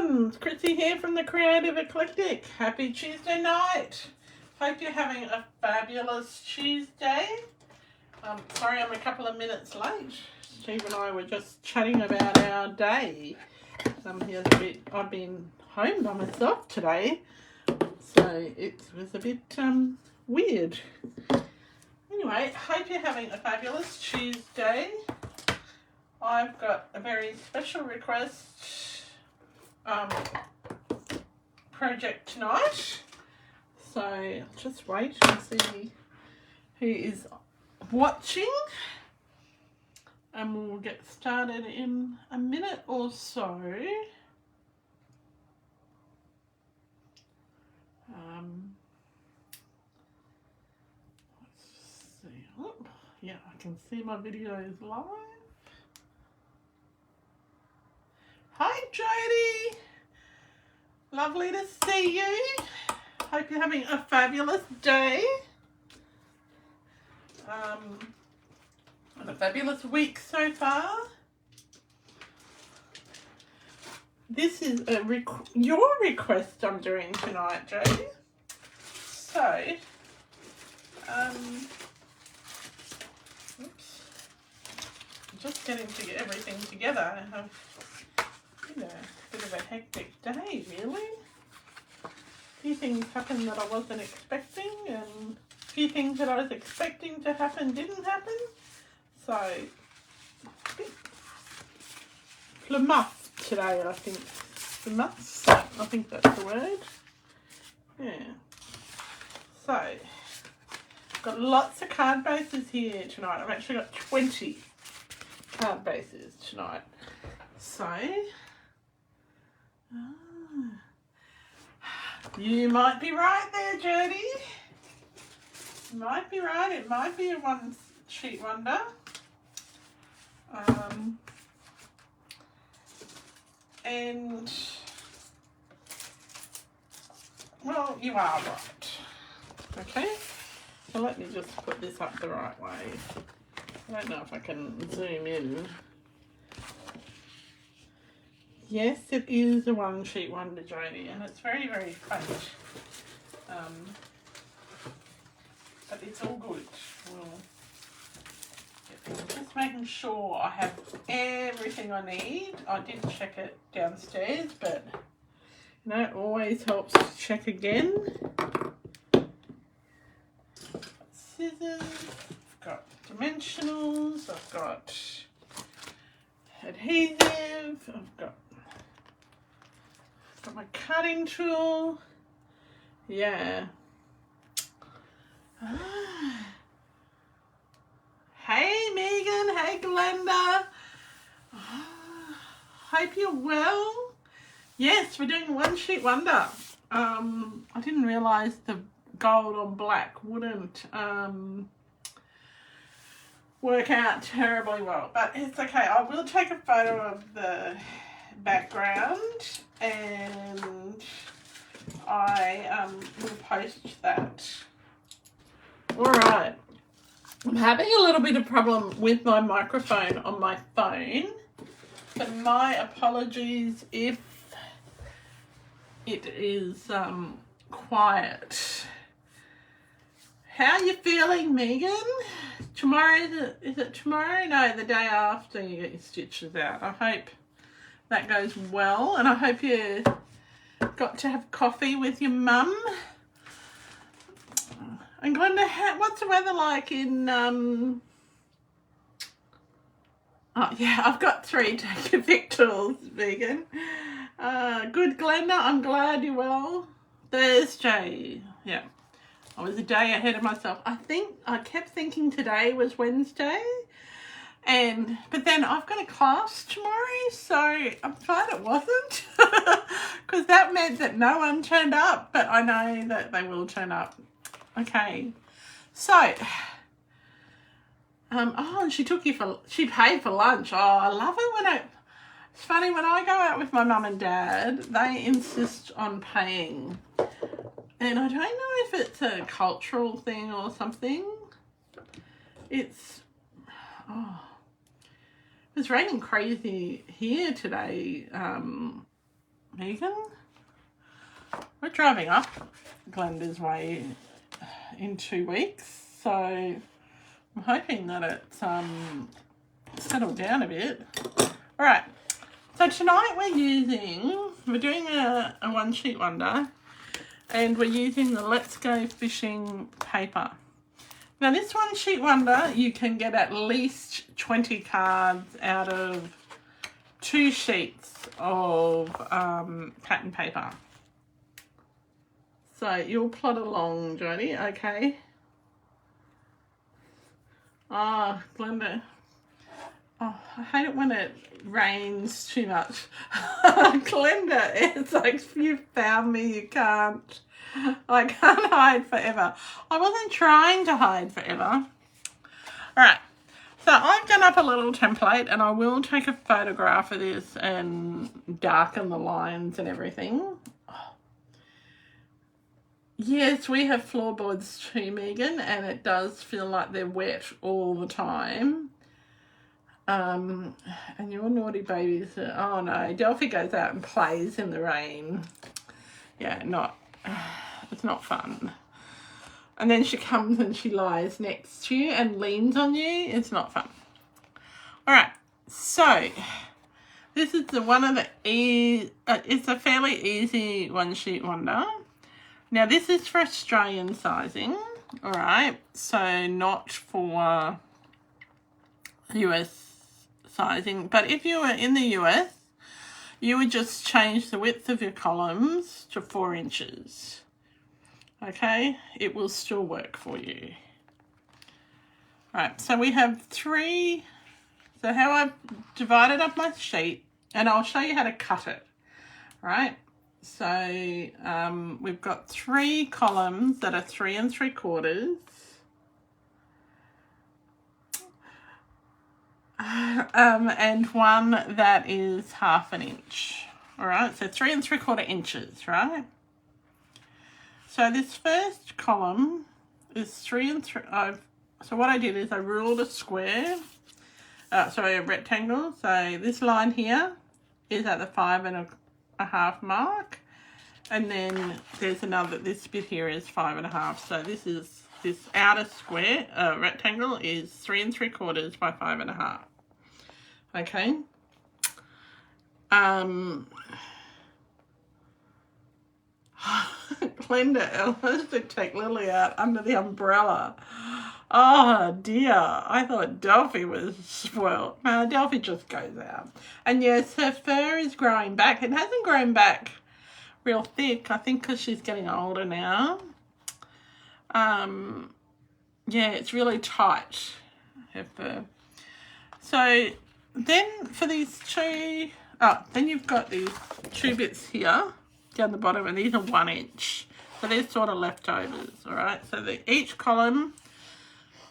everyone, it's Chrissy here from the Creative Eclectic. Happy Tuesday night. Hope you're having a fabulous Tuesday. Sorry I'm a couple of minutes late. Steve and I were just chatting about our day. I've been home by myself today, so it was a bit weird. Anyway, hope you're having a fabulous Tuesday. I've got a very special request project tonight, so I'll just wait and see who is watching, and we'll get started in a minute or so. Let's see. Oh, yeah, I can see my videos live. Hi Jodie, lovely to see you. Hope you're having a fabulous day. And a fabulous week so far. This is your request I'm doing tonight, Jodie. So, oops, just getting to everything together. I have a bit of a hectic day, really. A few things happened that I wasn't expecting, and a few things that I was expecting to happen didn't happen. So, a bit flamuff today, I think. Flamuff? I think that's the word. Yeah. So, I've got lots of card bases here tonight. I've actually got 20 card bases tonight. So, you might be right there, Jodie. You might be right. It might be a one-sheet wonder. And, well, you are right. Okay, so let me just put this up the right way. I don't know if I can zoom in. Yes, it is a one-sheet wonder, Jodie, and it's very, very faint. But it's all good. Just making sure I have everything I need. I did check it downstairs, but you know, it always helps to check again. Scissors, I've got dimensionals, I've got adhesive, I've got my cutting tool. Yeah. Hey Megan, hey Glenda. Hope you're well. Yes, we're doing one sheet wonder. I didn't realise the gold on black wouldn't work out terribly well, but it's okay. I will take a photo of the background and I will post that. Alright, I'm having a little bit of problem with my microphone on my phone, but my apologies if it is quiet. How are you feeling, Megan? Tomorrow, is it tomorrow? No, the day after you get your stitches out. I hope that goes well, and I hope you got to have coffee with your mum. And Glenda, what's the weather like in, oh yeah, I've got 3 Take Your Pick tools, Megan. Good, Glenda, I'm glad you're well. Thursday, yeah. I was a day ahead of myself. I kept thinking today was Wednesday, but then I've got a class tomorrow, so I'm glad it wasn't, because that meant that no one turned up, but I know that they will turn up. Okay, so, and she paid for lunch. Oh, I love it it's funny, when I go out with my mum and dad, they insist on paying. And I don't know if it's a cultural thing or something. It's was raining crazy here today. Megan. We're driving up Glenda's way in 2 weeks, so I'm hoping that it's settled down a bit. All right, so tonight we're doing a one sheet wonder, and we're using the Let's Go Fishing paper. Now this one sheet wonder, you can get at least 20 cards out of 2 sheets of pattern paper. So you'll plod along, Jodie, okay? Oh, Glenda. Oh, I hate it when it rains too much. Glenda, it's like, if you found me, you can't. I can't hide forever. I wasn't trying to hide forever. All right. So I've done up a little template, and I will take a photograph of this and darken the lines and everything. Yes, we have floorboards too, Megan, and it does feel like they're wet all the time. And your naughty babies, oh no, Delphi goes out and plays in the rain. Yeah, it's not fun. And then she comes and she lies next to you and leans on you. It's not fun. All right, so this is it's a fairly easy one sheet wonder. Now this is for Australian sizing, all right, so not for US sizing. But if you were in the US, you would just change the width of your columns to 4 inches. Okay, it will still work for you. Right, so we have 3. So how I've divided up my sheet, and I'll show you how to cut it. Right, so we've got 3 columns that are 3 3/4. And one that is 1/2 inch. All right, so 3 3/4 inches, right? So this first column is 3 3. So what I did is I ruled a square, a rectangle. So this line here is at the 5 1/2 mark, and then there's another. This bit here is 5 1/2. So this outer square rectangle is 3 3/4 by 5 1/2. Okay. Glenda, Ella should take Lily out under the umbrella. Oh dear, I thought Delphi was spoiled. No, Delphi just goes out. And yes, her fur is growing back. It hasn't grown back real thick, I think, because she's getting older now. Yeah, it's really tight, her fur. So then for these 2, then you've got these 2 bits here down the bottom, and these are 1 inch. So they're sort of leftovers, all right? So each column,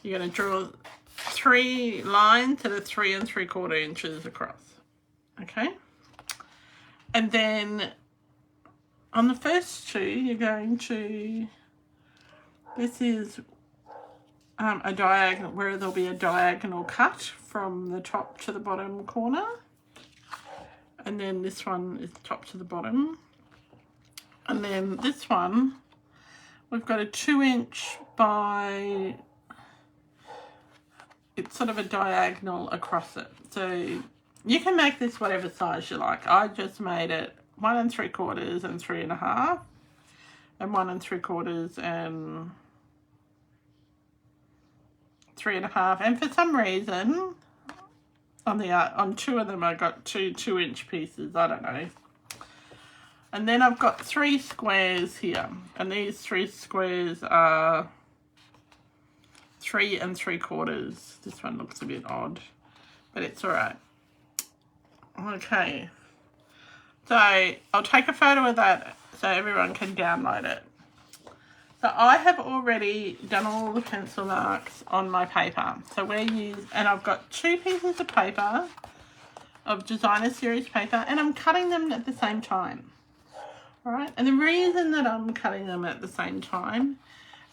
you're going to draw 3 lines that are 3 3/4 inches across, okay? And then on the first 2, you're going to, this is a diagonal, where there'll be a diagonal cut from the top to the bottom corner. And then this one is top to the bottom. And then this one, we've got a 2 inch by, it's sort of a diagonal across it. So you can make this whatever size you like. I just made it 1 3/4 and 3 1/2, and 1 3/4 and 3 1/2. And for some reason, on 2 of them, I got 2 inch pieces. I don't know. And then I've got 3 squares here, and these 3 squares are 3 3/4. This one looks a bit odd, but it's all right. Okay, so I'll take a photo of that so everyone can download it. So I have already done all the pencil marks on my paper. So and I've got 2 pieces of paper, of designer series paper, and I'm cutting them at the same time. All right, and the reason that I'm cutting them at the same time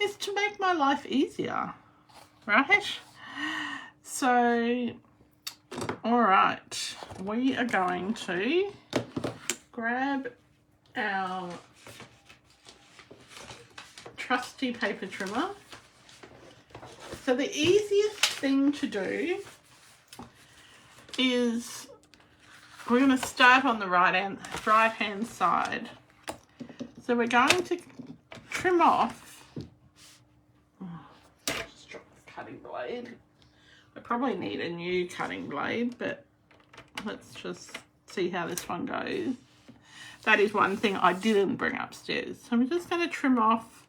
is to make my life easier, right? So, all right, we are going to grab our trusty paper trimmer. So the easiest thing to do is we're going to start on the right hand side. So we're going to trim off. Just drop the cutting blade. I probably need a new cutting blade, but let's just see how this one goes. That is one thing I didn't bring upstairs. So I'm just going to trim off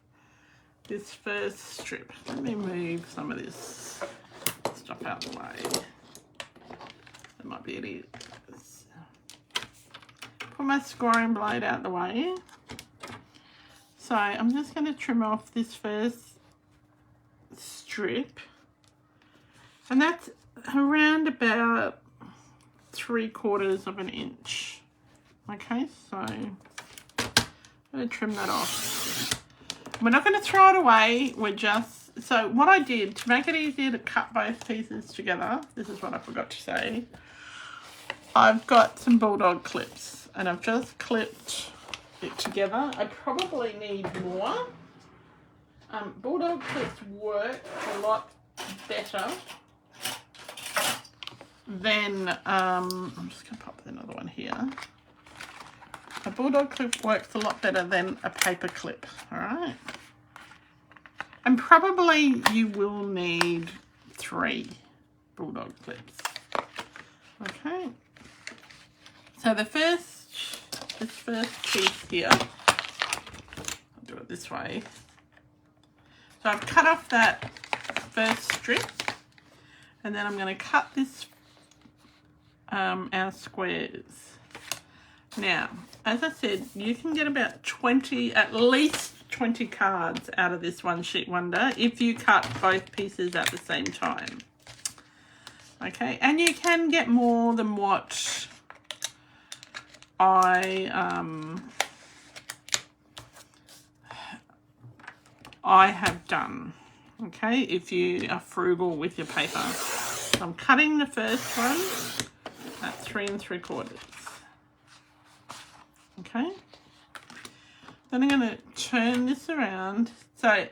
this first strip. Let me move some of this stuff out of the way. That might be it. Put my scoring blade out the way. So I'm just going to trim off this first strip. And that's around about 3/4 of an inch. Okay, so I'm going to trim that off. We're not going to throw it away. We're just, so what I did to make it easier to cut both pieces together, this is what I forgot to say. I've got some bulldog clips and I've just clipped it together. I probably need more. Bulldog clips work a lot better than, I'm just going to pop another one here. A bulldog clip works a lot better than a paper clip, all right? And probably you will need 3 bulldog clips. Okay. So this first piece here, I'll do it this way. So I've cut off that first strip, and then I'm going to cut this our squares. Now, as I said, you can get about 20, at least 20 cards out of this one sheet wonder if you cut both pieces at the same time. Okay, and you can get more than what I have done. Okay, if you are frugal with your paper. So I'm cutting the first one at 3 3/4. Okay, then I'm going to turn this around. So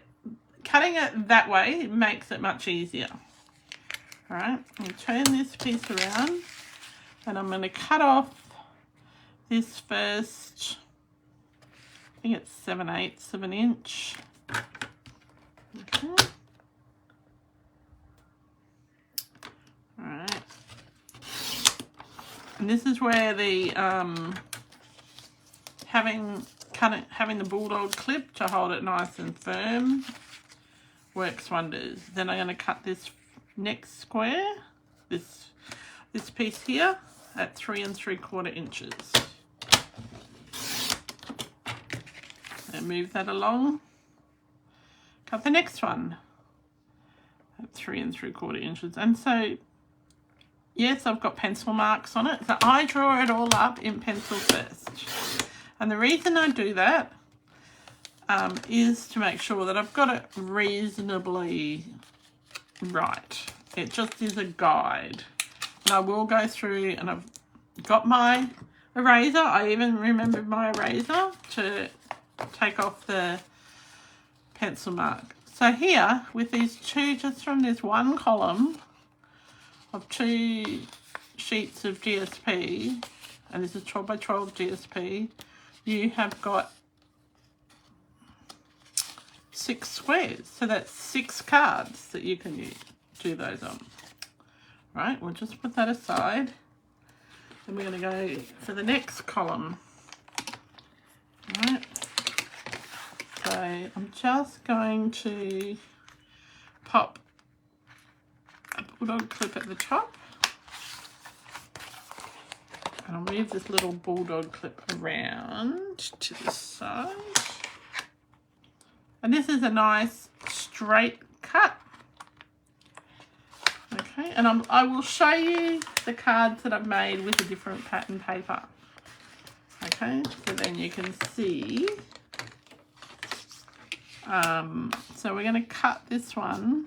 cutting it that way makes it much easier. All right, I'm going to turn this piece around and I'm going to cut off this first, I think it's 7/8 of an inch. Okay. All right. And this is where the having the bulldog clip to hold it nice and firm works wonders. Then I'm going to cut this next square, this piece here, at 3 3/4 inches. And move that along. Cut the next one at 3 3/4 inches. And so, yes, I've got pencil marks on it. So I draw it all up in pencil first. And the reason I do that is to make sure that I've got it reasonably right. It just is a guide. And I will go through, and I've got my eraser. I even remembered my eraser to take off the pencil mark. So here, with these two, just from this one column of 2 sheets of GSP, and this is 12 by 12 GSP, you have got 6 squares. So that's 6 cards that you can do those on. Right, we'll just put that aside. Then we're going to go for the next column. Right. So I'm just going to pop a bulldog clip at the top. And I'll move this little bulldog clip around to the side. And this is a nice straight cut. Okay, and I will show you the cards that I've made with a different pattern paper. Okay, so then you can see. So we're going to cut this one.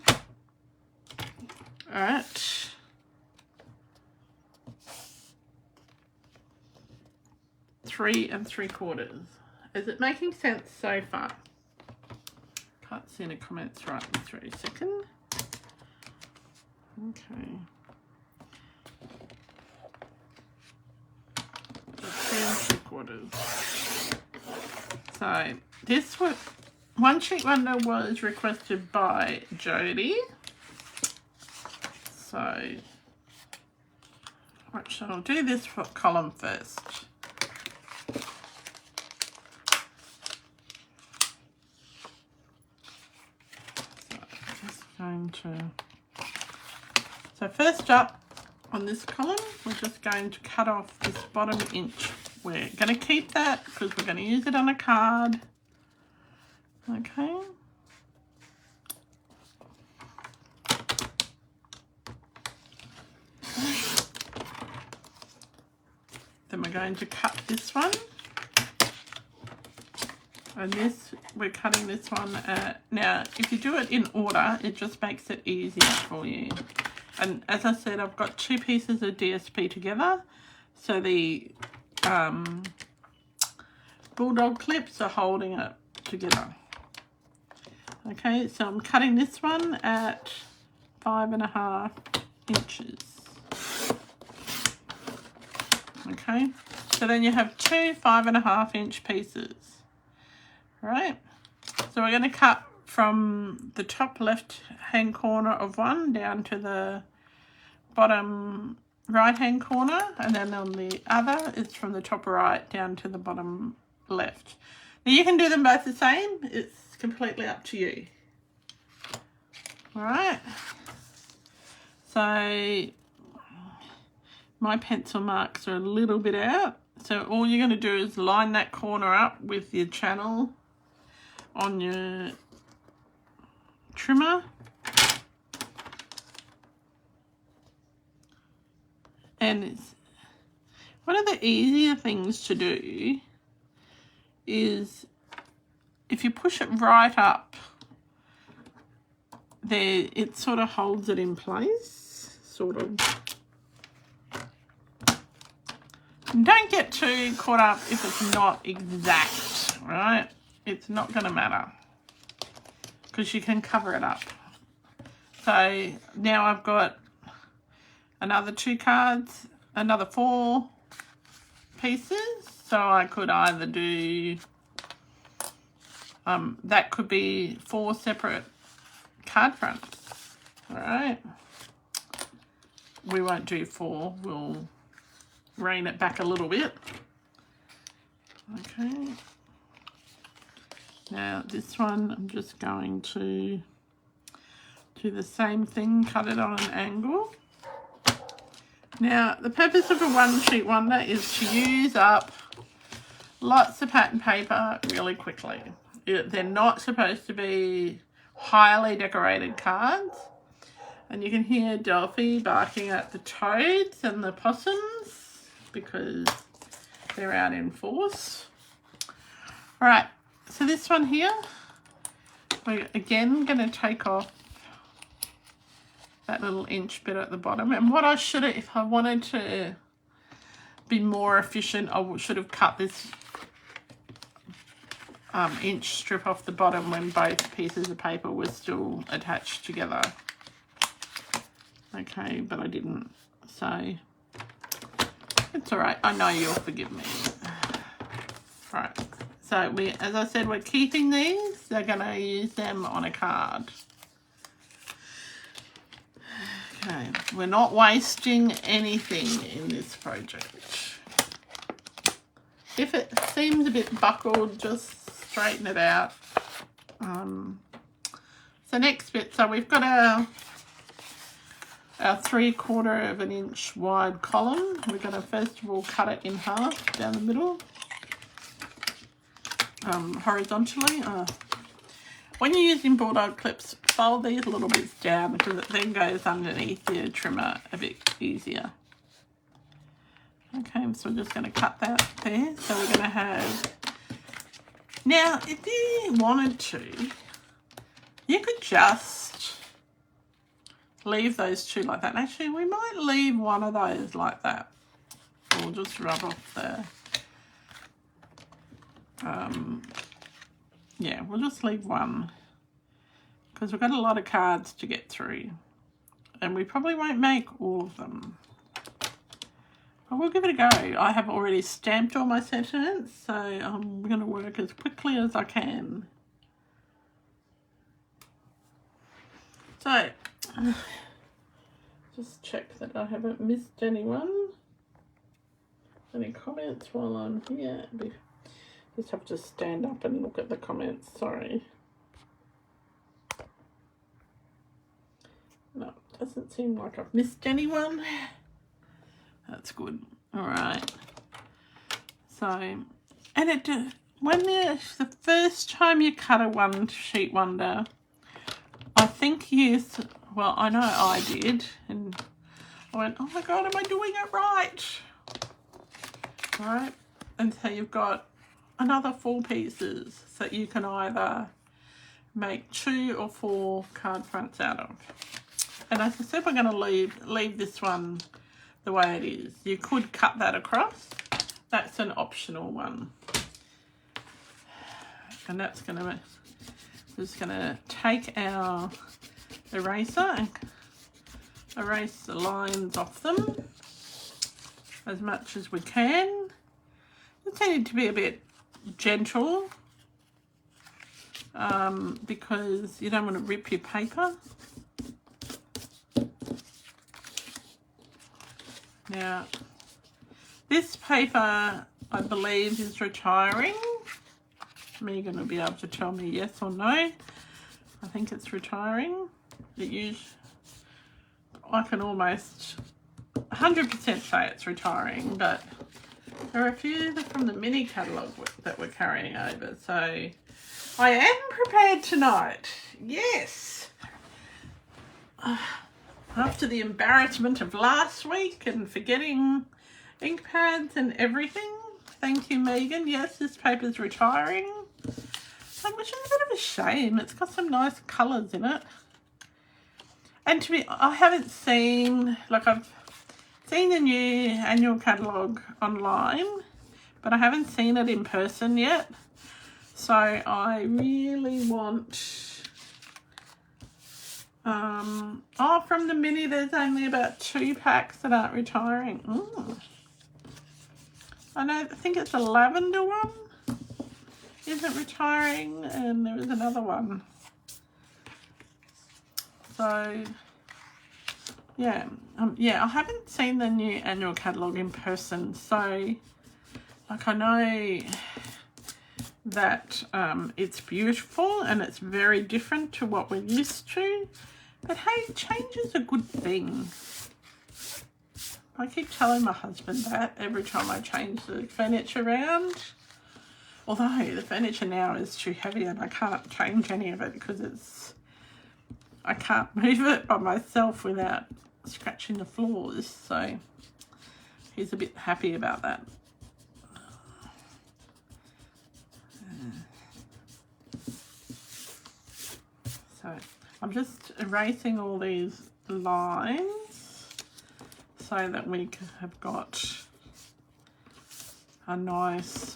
All right. 3 3/4. Is it making sense so far? Can't see any comments right this very second. Okay. 3 3/4. So this was One Sheet Wonder was requested by Jody. So actually I'll do this for column first. So first up on this column, we're just going to cut off this bottom inch. We're going to keep that because we're going to use it on a card. Okay. Then we're going to cut this one. And this, we're cutting this one at, now if you do it in order, it just makes it easier for you. And as I said, I've got 2 pieces of DSP together, so the bulldog clips are holding it together. Okay, so I'm cutting this one at 5.5 inches. Okay, so then you have 2 5.5 inch pieces. Right, so we're going to cut from the top left hand corner of one down to the bottom right hand corner, and then on the other it's from the top right down to the bottom left. Now you can do them both the same, it's completely up to you. Alright, so my pencil marks are a little bit out, so all you're going to do is line that corner up with your channel on your trimmer, and it's one of the easier things to do is if you push it right up there, it sort of holds it in place, sort of. And don't get too caught up if it's not exact, right? It's not going to matter because you can cover it up. So now I've got another 2 cards, another 4 pieces. So I could either do, that could be 4 separate card fronts. All right. We won't do 4. We'll rein it back a little bit. Okay. Now this one, I'm just going to do the same thing, cut it on an angle. Now the purpose of a One Sheet Wonder is to use up lots of pattern paper really quickly. They're not supposed to be highly decorated cards. And you can hear Delphi barking at the toads and the possums because they're out in force. All right. So this one here, we're again going to take off that little inch bit at the bottom. And what I should have, if I wanted to be more efficient, I should have cut this inch strip off the bottom when both pieces of paper were still attached together. Okay, but I didn't, so it's all right. I know you'll forgive me. All right. So we, as I said, we're keeping these. They're going to use them on a card. Okay, we're not wasting anything in this project. If it seems a bit buckled, just straighten it out. So next bit, so we've got our 3/4 of an inch wide column. We're going to first of all cut it in half down the middle. Horizontally. When you're using bulldog clips, fold these little bits down because it then goes underneath your trimmer a bit easier. Okay, so we're just going to cut that there. So we're going to have, now if you wanted to, you could just leave those 2 like that. And actually, we might leave one of those like that. We'll just rub off yeah, we'll just leave one because we've got a lot of cards to get through and we probably won't make all of them. But we'll give it a go. I have already stamped all my sentiments, so I'm going to work as quickly as I can. So, just check that I haven't missed anyone. Any comments while I'm here? Just have to stand up and look at the comments, sorry. No, doesn't seem like I've missed anyone. That's good. All right. So, and it when the first time you cut a one sheet wonder, I think well, I know I did, and I went, oh my God, am I doing it right? All right, and so you've got another 4 pieces that you can either make 2 or 4 card fronts out of. And as I said, we're going to leave this one the way it is. You could cut that across. That's an optional one. And that's going to, just going to take our eraser and erase the lines off them as much as we can. It's need to be a bit gentle because you don't want to rip your paper. Now, this paper, I believe, is retiring. Megan will be able to tell me yes or no. I think it's retiring. I can almost 100% say it's retiring, but there are a few from the mini catalogue that we're carrying over. So I am prepared tonight. Yes. After the embarrassment of last week and forgetting ink pads and everything. Thank you, Megan. Yes, this paper's retiring. Which is a bit of a shame. It's got some nice colours in it. And I haven't seen, I've seen the new annual catalogue online, but I haven't seen it in person yet. So I really want... from the mini, there's only about 2 packs that aren't retiring. I think it's a lavender one isn't retiring, and there is another one. So, yeah, I haven't seen the new annual catalogue in person, so, I know that it's beautiful and it's very different to what we're used to. But hey, change is a good thing. I keep telling my husband that every time I change the furniture around. Although the furniture now is too heavy and I can't change any of it because I can't move it by myself without scratching the floors. So he's a bit happy about that. So I'm just erasing all these lines so that we have got a nice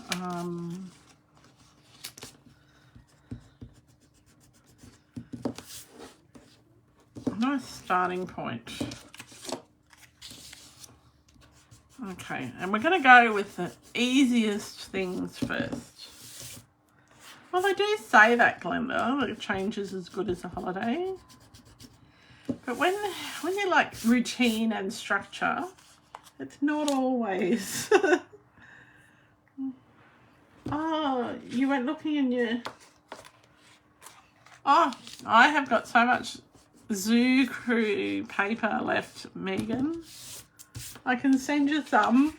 starting point. Okay, and we're going to go with the easiest things first. Well, they do say that, Glenda, that change is as good as a holiday. But when you like routine and structure, it's not always. Oh, you went looking in your... Oh, I have got so much Zoo Crew paper left, Megan. I can send you some.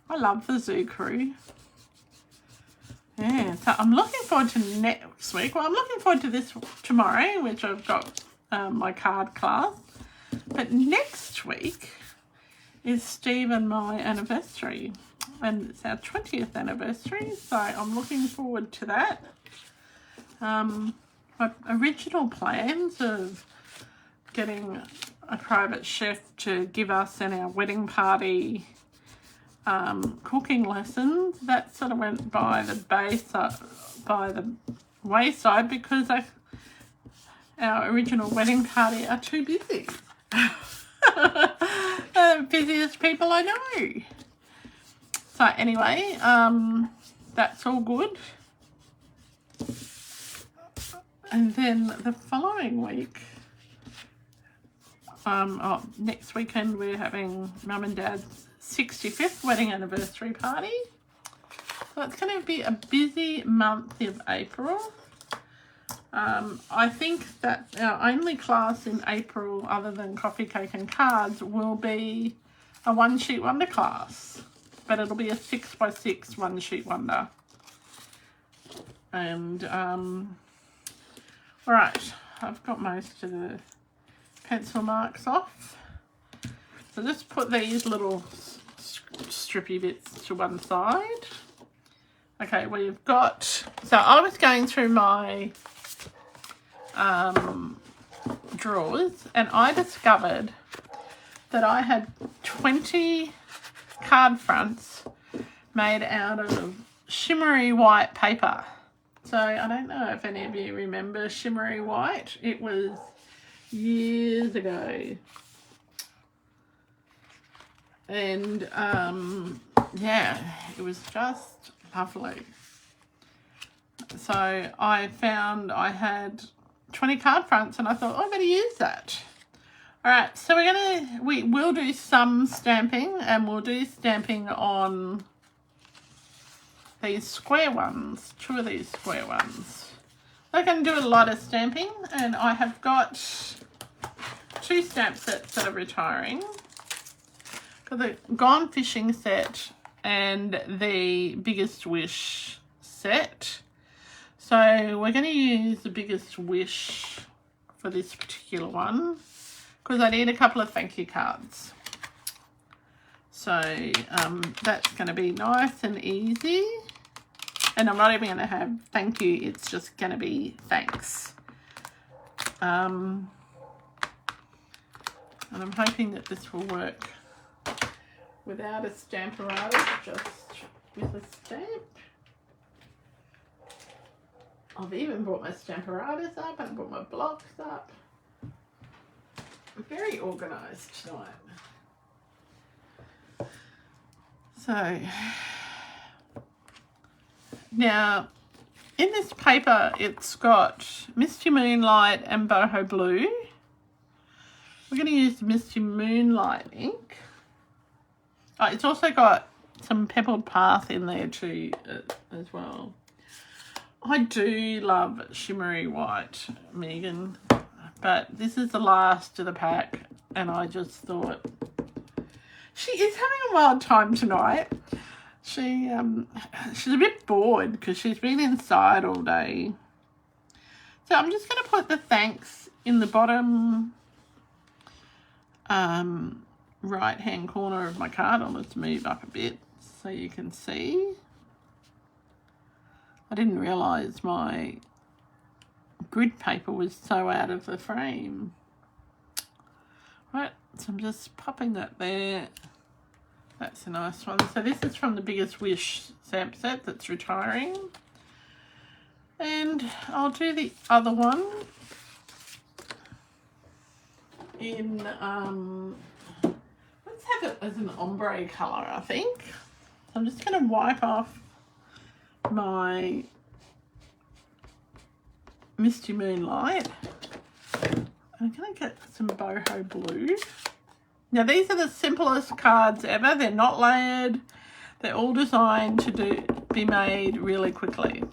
I love the Zoo Crew. Yeah, so I'm looking forward to next week. Well, I'm looking forward to this tomorrow, which I've got my card class. But next week is Steve and my anniversary. And it's our 20th anniversary, so I'm looking forward to that. My original plans of getting a private chef to give us in our wedding party cooking lessons. That sort of went by the wayside because our original wedding party are too busy. They're the busiest people I know. So anyway, that's all good. And then the following week, next weekend we're having Mum and Dad's 65th wedding anniversary party. So it's going to be a busy month of April. I think that our only class in April other than coffee, cake and cards will be a one sheet wonder class, but it'll be a 6x6 one sheet wonder. And all right, I've got most of the pencil marks off, so just put these little strippy bits to one side. Okay, we've got, so I was going through my drawers and I discovered that I had 20 card fronts made out of shimmery white paper. So I don't know if any of you remember shimmery white. It was years ago. And yeah, it was just lovely. So I found I had 20 card fronts and I thought, oh, I better use that. All right, so we will do some stamping, and we'll do stamping on these square ones, 2 of these square ones. I'm going to do a lot of stamping, and I have got 2 stamp sets that are retiring. Got the Gone Fishing set and the Biggest Wish set. So we're going to use the Biggest Wish for this particular one because I need a couple of thank you cards. So that's going to be nice and easy. And I'm not even going to have thank you, it's just going to be thanks. And I'm hoping that this will work without a stamparatus, just with a stamp. I've even brought my stamparatus up and I brought my blocks up. I'm very organised tonight. So, now in this paper it's got Misty Moonlight and Boho Blue. We're going to use Misty Moonlight ink. Oh, it's also got some Pebbled Path in there too as well. I do love shimmery white, Megan, but this is the last of the pack and I just thought she is having a wild time tonight. She's a bit bored because she's been inside all day. So I'm just going to put the thanks in the bottom right hand corner of my card. I'll just move up a bit so you can see. I didn't realise my grid paper was so out of the frame. Right, so I'm just popping that there. That's a nice one. So this is from the Biggest Wish stamp set that's retiring. And I'll do the other one in, let's have it as an ombre colour, I think. So I'm just going to wipe off my Misty Moonlight. I'm going to get some Boho Blue. Now these are the simplest cards ever. They're not layered. They're all designed to be made really quickly.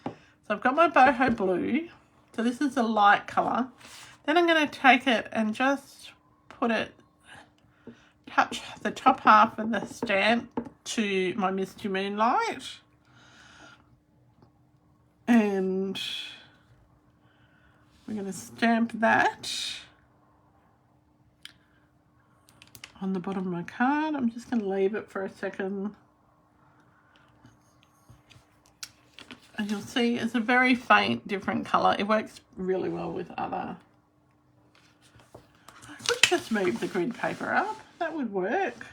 So I've got my Boho Blue. So this is a light colour. Then I'm going to take it and just put it, touch the top half of the stamp to my Misty Moonlight. And we're going to stamp that on the bottom of my card. I'm just going to leave it for a second. And you'll see it's a very faint different colour. It works really well with other. I could just move the grid paper up. That would work.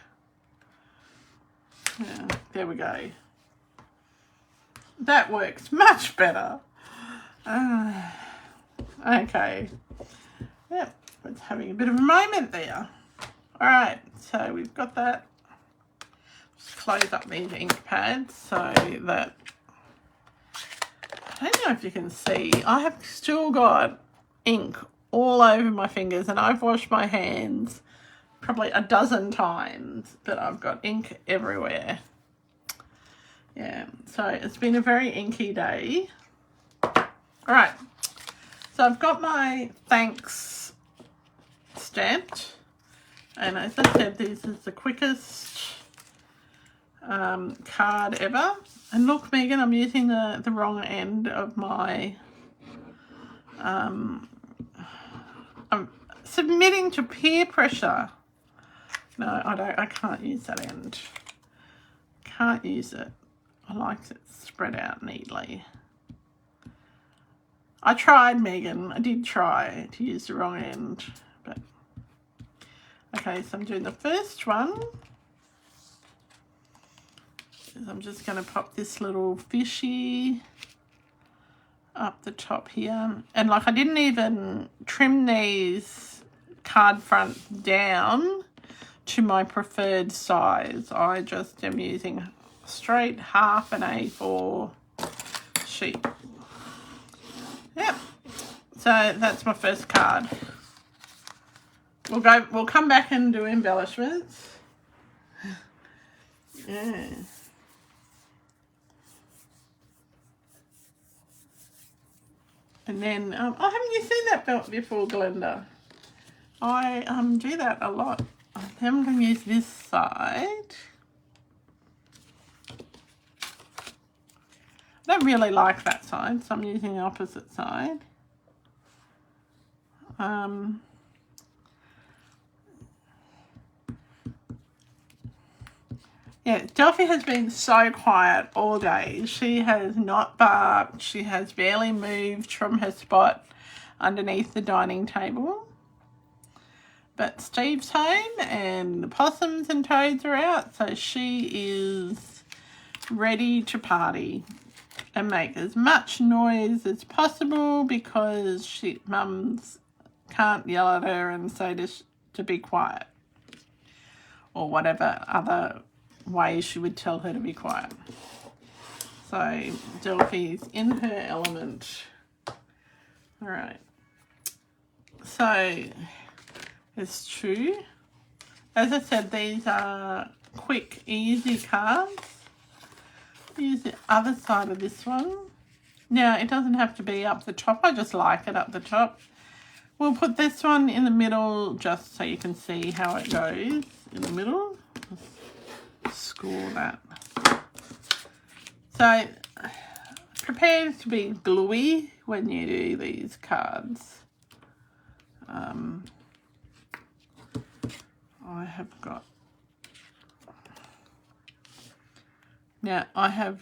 Yeah, there we go. That works much better. Okay. Yep, it's having a bit of a moment there. All right, so we've got that. Just close up these ink pads so that, I don't know if you can see, I have still got ink all over my fingers, and I've washed my hands probably a dozen times, but I've got ink everywhere. Yeah, so it's been a very inky day. All right, so I've got my thanks stamped, and as I said, this is the quickest card ever. And look, Megan, I'm using the wrong end of my I'm submitting to peer pressure. No, I can't use that end. Can't use it. I like it spread out neatly. I tried, Megan. I did try to use the wrong end, but okay, so I'm doing the first one. I'm just going to pop this little fishy up the top here. And like, I didn't even trim these card front down to my preferred size. I just am using straight half an A4 sheet. Yep. So that's my first card. We'll come back and do embellishments. Yeah. And then, oh, haven't you seen that belt before, Glenda? I do that a lot. I'm going to use this side. I don't really like that side, so I'm using the opposite side. Yeah, Delphi has been so quiet all day. She has not barked. She has barely moved from her spot underneath the dining table. But Steve's home and the possums and toads are out, so she is ready to party and make as much noise as possible because mums can't yell at her and say to be quiet, or whatever other way she would tell her to be quiet. So Delphi's in her element. All right. So it's true. As I said, these are quick, easy cards. Use the other side of this one. Now, it doesn't have to be up the top. I just like it up the top. We'll put this one in the middle just so you can see how it goes in the middle. Score that. So prepare to be gluey when you do these cards. I have got, now I have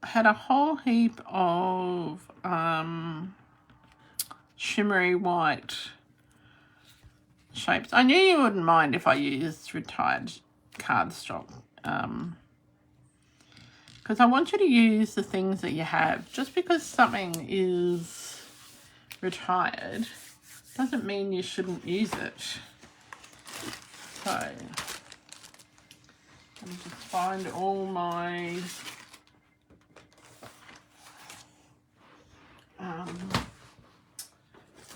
had a whole heap of shimmery white shapes. I knew you wouldn't mind if I used retired cardstock, because I want you to use the things that you have. Just because something is retired doesn't mean you shouldn't use it. So let me just find all my what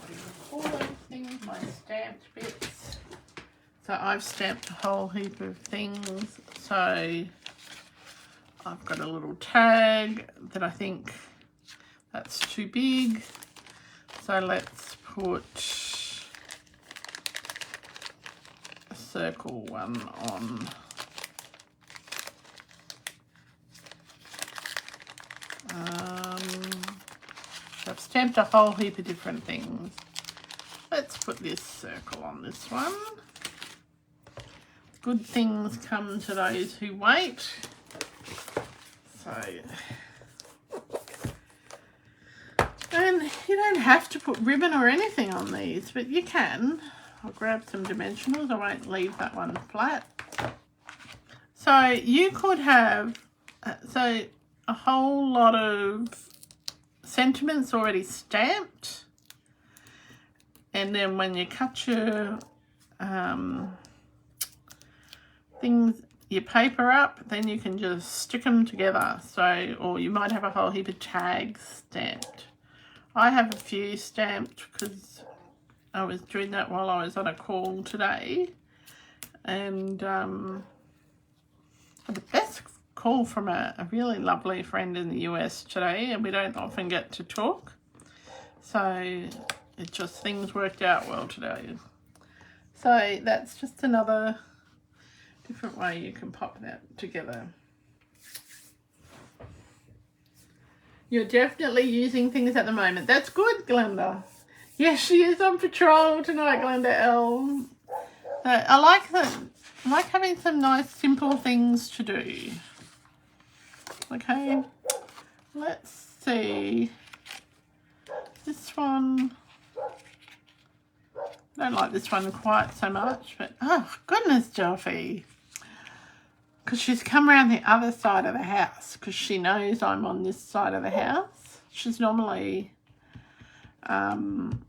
do you call those things? My stamped bits. So I've stamped a whole heap of things. So I've got a little tag that I think that's too big. So let's put a circle one on. So I've stamped a whole heap of different things. Let's put this circle on this one. Good things come to those who wait. So, and you don't have to put ribbon or anything on these, but you can. I'll grab some dimensionals. I won't leave that one flat. So you could have a whole lot of sentiments already stamped, and then when you cut your your paper up, then you can just stick them together. So, or you might have a whole heap of tags stamped. I have a few stamped because I was doing that while I was on a call today, and had the best call from a really lovely friend in the US today, and we don't often get to talk, so it just, things worked out well today. So that's just another different way you can pop that together. You're definitely using things at the moment. That's good, Glenda. Yes, she is on patrol tonight, Glenda L. I like having some nice simple things to do. Okay, let's see. This one, I don't like this one quite so much, but oh goodness, Joffy. Because she's come around the other side of the house because she knows I'm on this side of the house. She's normally on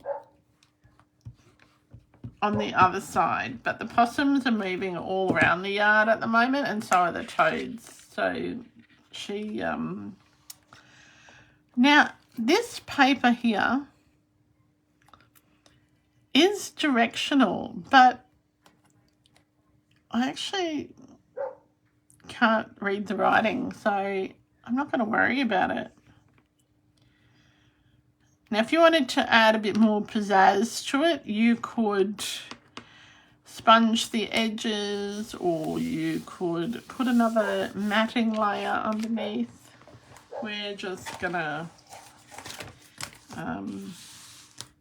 the other side, but the possums are moving all around the yard at the moment, and so are the toads. So she now this paper here is directional, but I actually can't read the writing, so I'm not going to worry about it. Now, if you wanted to add a bit more pizzazz to it, you could sponge the edges, or you could put another matting layer underneath. We're just going to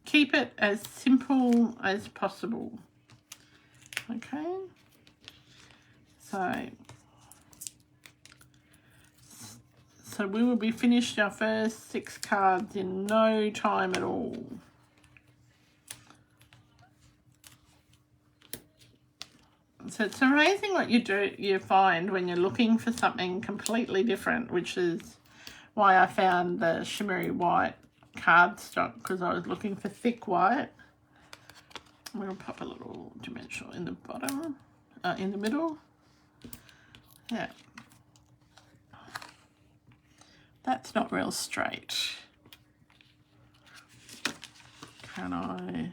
keep it as simple as possible. Okay, so we will be finished our first 6 cards in no time at all. So it's amazing what you find when you're looking for something completely different, which is why I found the shimmery white cardstock, because I was looking for thick white. I'm going to pop a little dimensional in the bottom, in the middle. Yeah. That's not real straight. Can I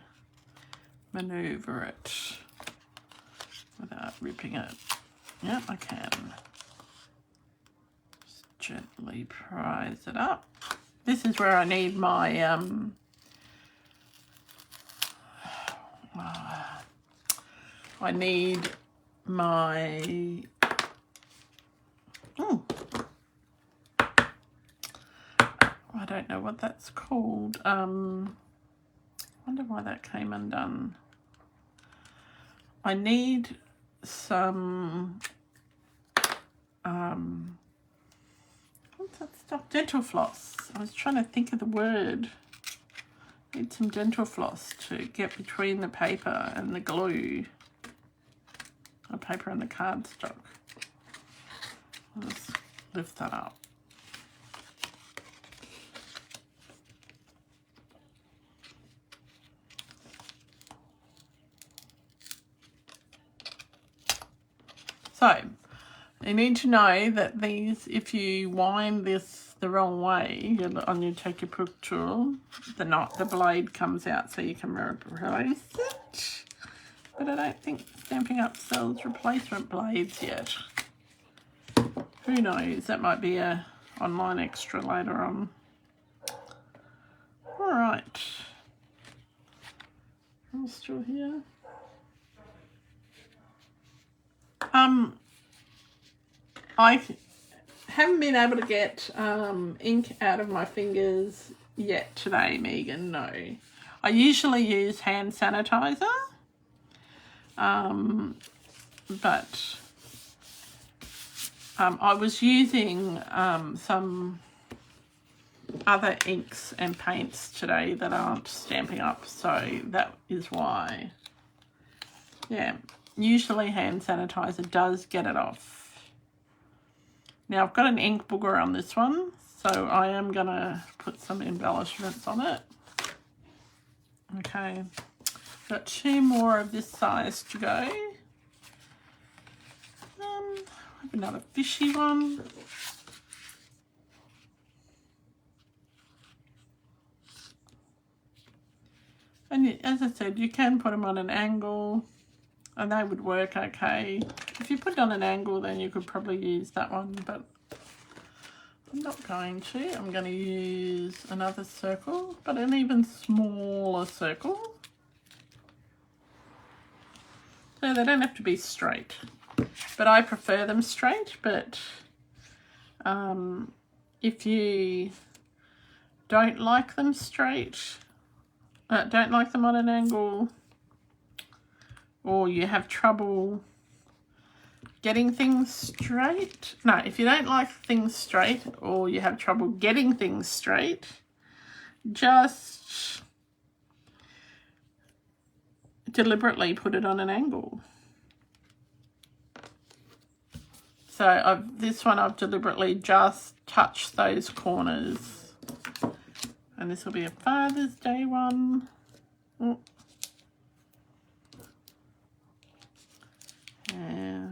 maneuver it without ripping it? Yep, I can. Just gently prise it up. This is where I need my I need my I don't know what that's called. Wonder why that came undone. I need some what's that stuff? Dental floss. I was trying to think of the word. Need some dental floss to get between the paper and the glue. The paper and the cardstock. I'll just lift that up. So, you need to know that these, if you wind this the wrong way on your Take Your Pick tool, the blade comes out, so you can replace it. But I don't think Stampin' Up sells replacement blades yet. Who knows? That might be a online extra later on. All right. I'm still here. I haven't been able to get ink out of my fingers yet today, Megan, no. I usually use hand sanitizer, but I was using some other inks and paints today that aren't Stampin' Up, so that is why. Yeah, usually hand sanitizer does get it off. Now I've got an ink booger on this one, so I am going to put some embellishments on it. Okay, got 2 more of this size to go. I have another fishy one. And as I said, you can put them on an angle and they would work okay. If you put it on an angle, then you could probably use that one, but I'm not going to. I'm going to use another circle, but an even smaller circle. So they don't have to be straight, but I prefer them straight. But if you don't like them straight, don't like them on an angle, or you have trouble getting things straight. No, if you don't like things straight or you have trouble getting things straight, just deliberately put it on an angle. So this one I've deliberately just touched those corners. And this will be a Father's Day one. Oh. Yeah.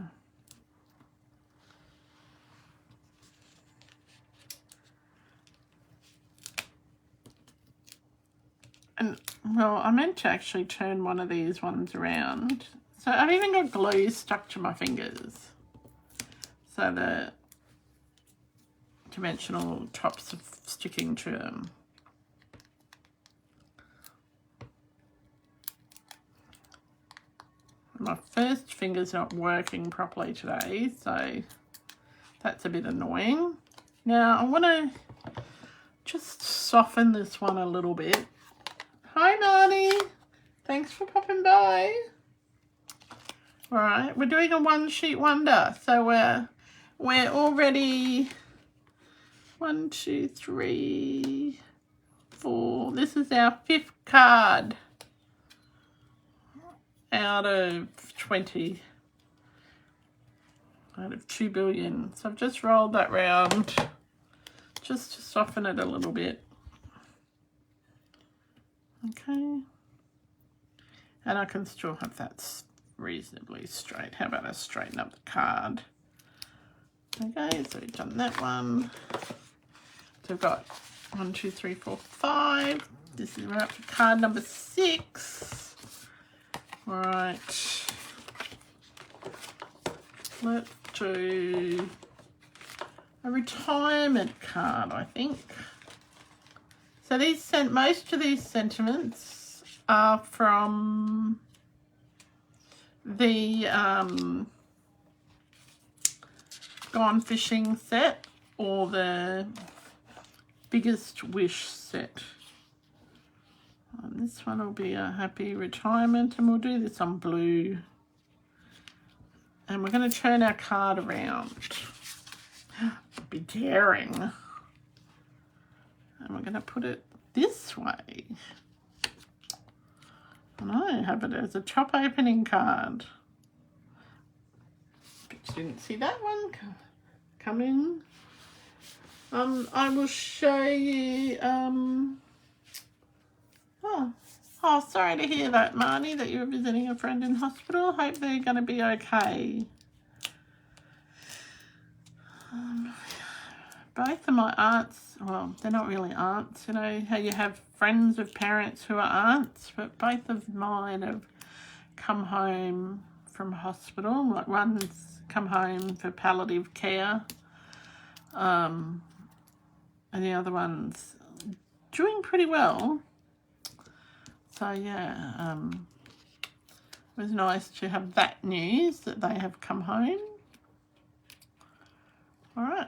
And, well, I meant to actually turn one of these ones around. So I've even got glue stuck to my fingers. So the dimensional tops are sticking to them. My first finger's not working properly today, so that's a bit annoying. Now I want to just soften this one a little bit. Hi Marnie, thanks for popping by. All right, we're doing a one sheet wonder, so we're already 1, 2, 3, 4. This is our 5th card out of 20, out of 2 billion. So I've just rolled that round just to soften it a little bit. Okay, and I can still have that reasonably straight. How about I straighten up the card? Okay, so we've done that one. So we've got 1, 2, 3, 4, 5. This is, we're up to card number 6. All right, let's do a retirement card, I think. So these most of these sentiments are from the Gone Fishing set or the Biggest Wish set. And this one will be a happy retirement, and we'll do this on blue. And we're going to turn our card around. Be daring. And we're going to put it this way. And I have it as a top opening card. But you didn't see that one come in. I will show you. Oh, sorry to hear that, Marnie, that you were visiting a friend in hospital. Hope they're going to be okay. Both of my aunts, well, they're not really aunts, you know, how you have friends of parents who are aunts, but both of mine have come home from hospital. Like one's come home for palliative care, and the other one's doing pretty well. So yeah, it was nice to have that news that they have come home. All right.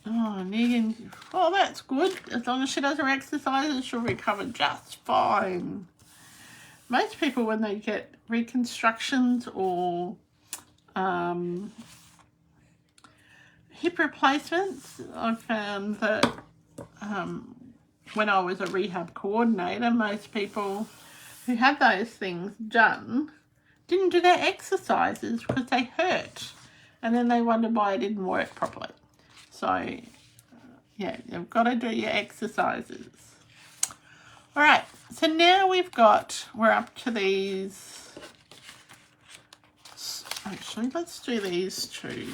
Oh, Negan. Oh, that's good. As long as she does her exercises, she'll recover just fine. Most people, when they get reconstructions or hip replacements, I've found that when I was a rehab coordinator, most people who had those things done didn't do their exercises because they hurt. And then they wondered why it didn't work properly. So, yeah, you've got to do your exercises. All right, so now we're up to these. Actually, let's do these two.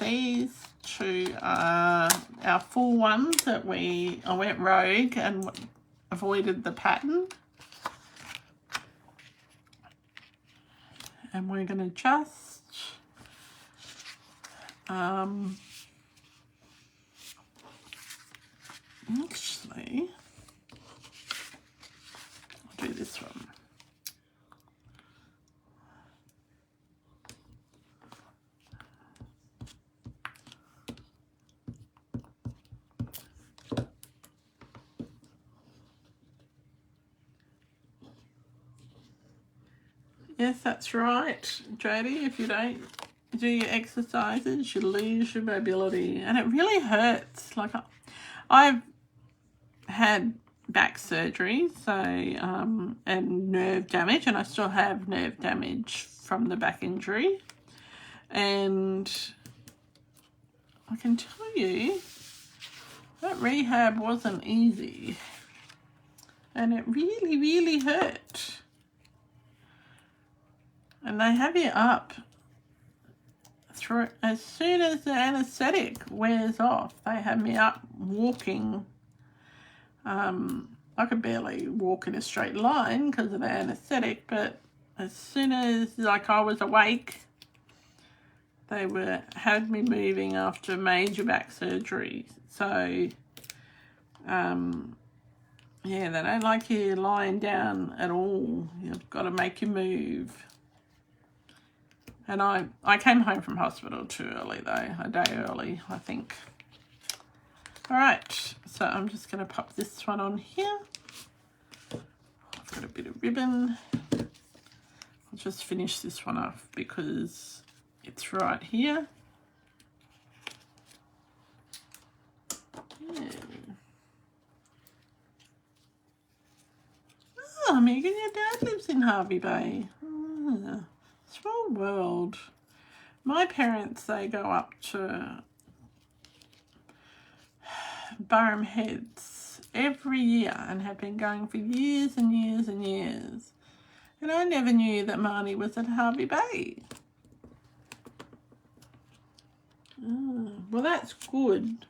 These two are our full ones that I went rogue and avoided the pattern. And we're going to just actually, I'll do this one. Yes, that's right, Jodie. If you don't do your exercises, you lose your mobility. And it really hurts. Like, I've had back surgery, so, and nerve damage, and I still have nerve damage from the back injury. And I can tell you, that rehab wasn't easy. And it really, really hurt. And they have you up through as soon as the anaesthetic wears off. They have me up walking. I could barely walk in a straight line because of the anaesthetic, but as soon as I was awake, they had me moving after major back surgery. So, yeah, they don't like you lying down at all. You've got to make you move. And I came home from hospital too early though, a day early, I think. All right, so I'm just going to pop this one on here. I've got a bit of ribbon. I'll just finish this one off because it's right here. Yeah. Oh, Megan, your dad lives in Hervey Bay. Oh. Small world. My parents, they go up to Burham Heads every year and have been going for years and years and years. And I never knew that Marnie was at Hervey Bay. Oh, well, that's good.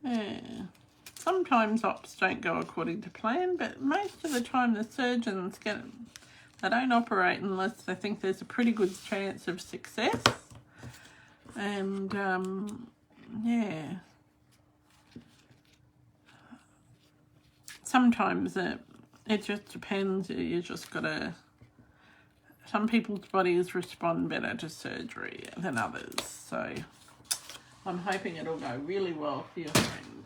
Yeah. Sometimes ops don't go according to plan, but most of the time the surgeons get them. They don't operate unless they think there's a pretty good chance of success. And, yeah. Sometimes it just depends. You just got to... Some people's bodies respond better to surgery than others. So I'm hoping it'll go really well for your friend.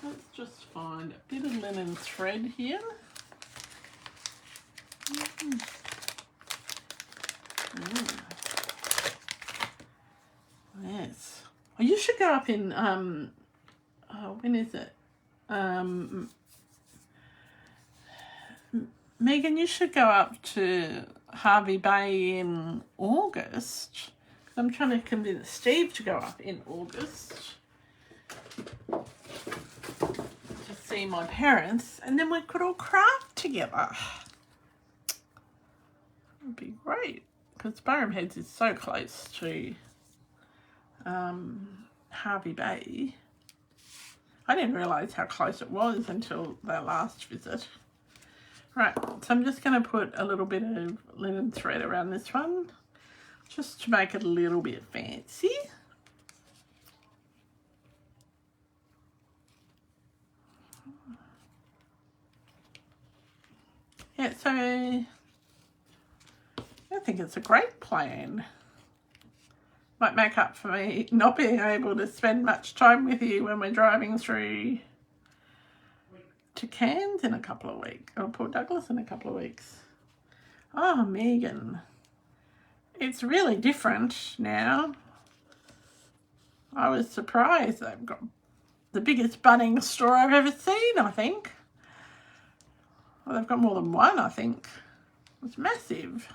Let's just find a bit of linen thread here. Yes. Oh, you should go up in when is it? Megan, you should go up to Hervey Bay in August. I'm trying to convince Steve to go up in August to see my parents, and then we could all craft together. Would be great because Burham Heads is so close to Hervey Bay. I didn't realise how close it was until their last visit. Right, so I'm just going to put a little bit of linen thread around this one just to make it a little bit fancy. Yeah, so I think it's a great plan. Might make up for me not being able to spend much time with you when we're driving through to Cairns in a couple of weeks, or Port Douglas in a couple of weeks. Oh, Megan, it's really different now. I was surprised. They've got the biggest Bunnings store I've ever seen, I think. Well, they've got more than one, I think. It's massive.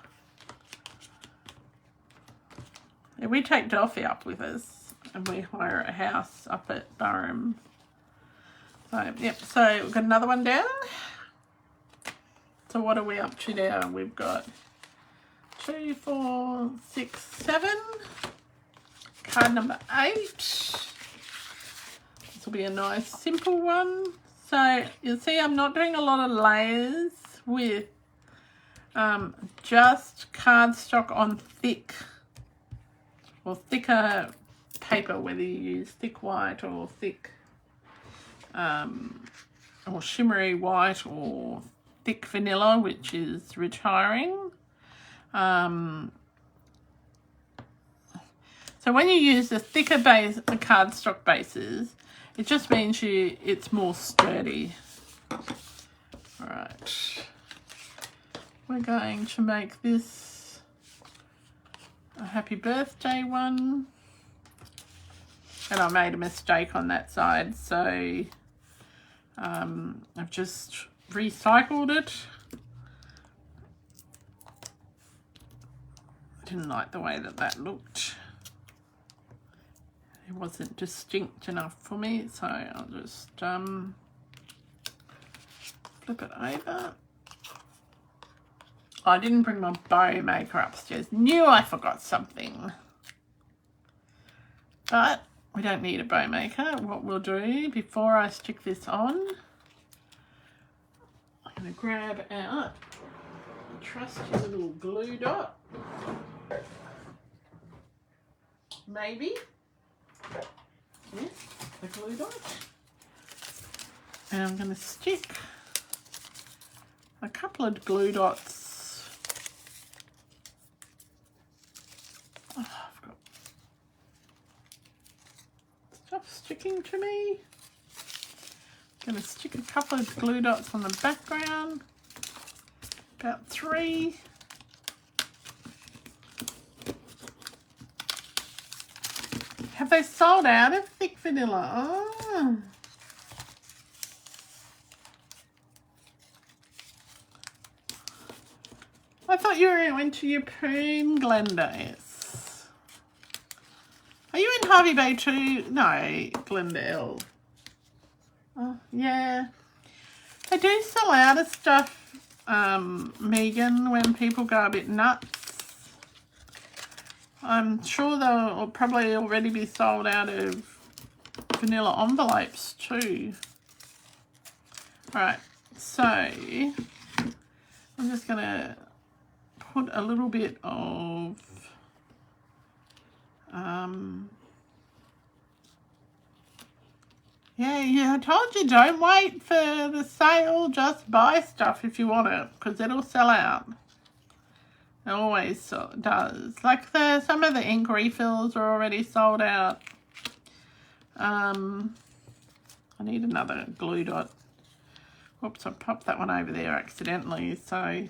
We take Delphi up with us, and we hire a house up at Burham. So, yep, so we've got another one down. So what are we up to now? We've got 2, 4, 6, 7. Card number 8. This will be a nice simple one. So you'll see I'm not doing a lot of layers with just cardstock on thick or thicker paper, whether you use thick white or thick or shimmery white or thick vanilla, which is retiring. So when you use the thicker base, the cardstock bases, it just means it's more sturdy. All right, we're going to make this a happy birthday one. And I made a mistake on that side, so I've just recycled it. I didn't like the way that looked. It wasn't distinct enough for me, so I'll just flip it over. I didn't bring my bow maker upstairs. Knew I forgot something. But we don't need a bow maker. What we'll do before I stick this on, I'm going to grab out a trusty little glue dot. Maybe. Yes, the glue dot. And I'm going to stick a couple of glue dots. Oh, I've got stuff sticking to me. I'm going to stick a couple of glue dots on the background. About 3. Have they sold out of thick vanilla? Oh. I thought you went to your Prune Glenda's. Are you in Harvey Bay too? No, Glendale. Oh, yeah. They do sell out of stuff, Megan, when people go a bit nuts. I'm sure they'll probably already be sold out of vanilla envelopes too. Alright, so I'm just going to put a little bit of yeah, I told you, don't wait for the sale, just buy stuff if you want it, because it'll sell out. It always does. Like some of the ink refills are already sold out. I need another glue dot. Whoops, I popped that one over there accidentally, so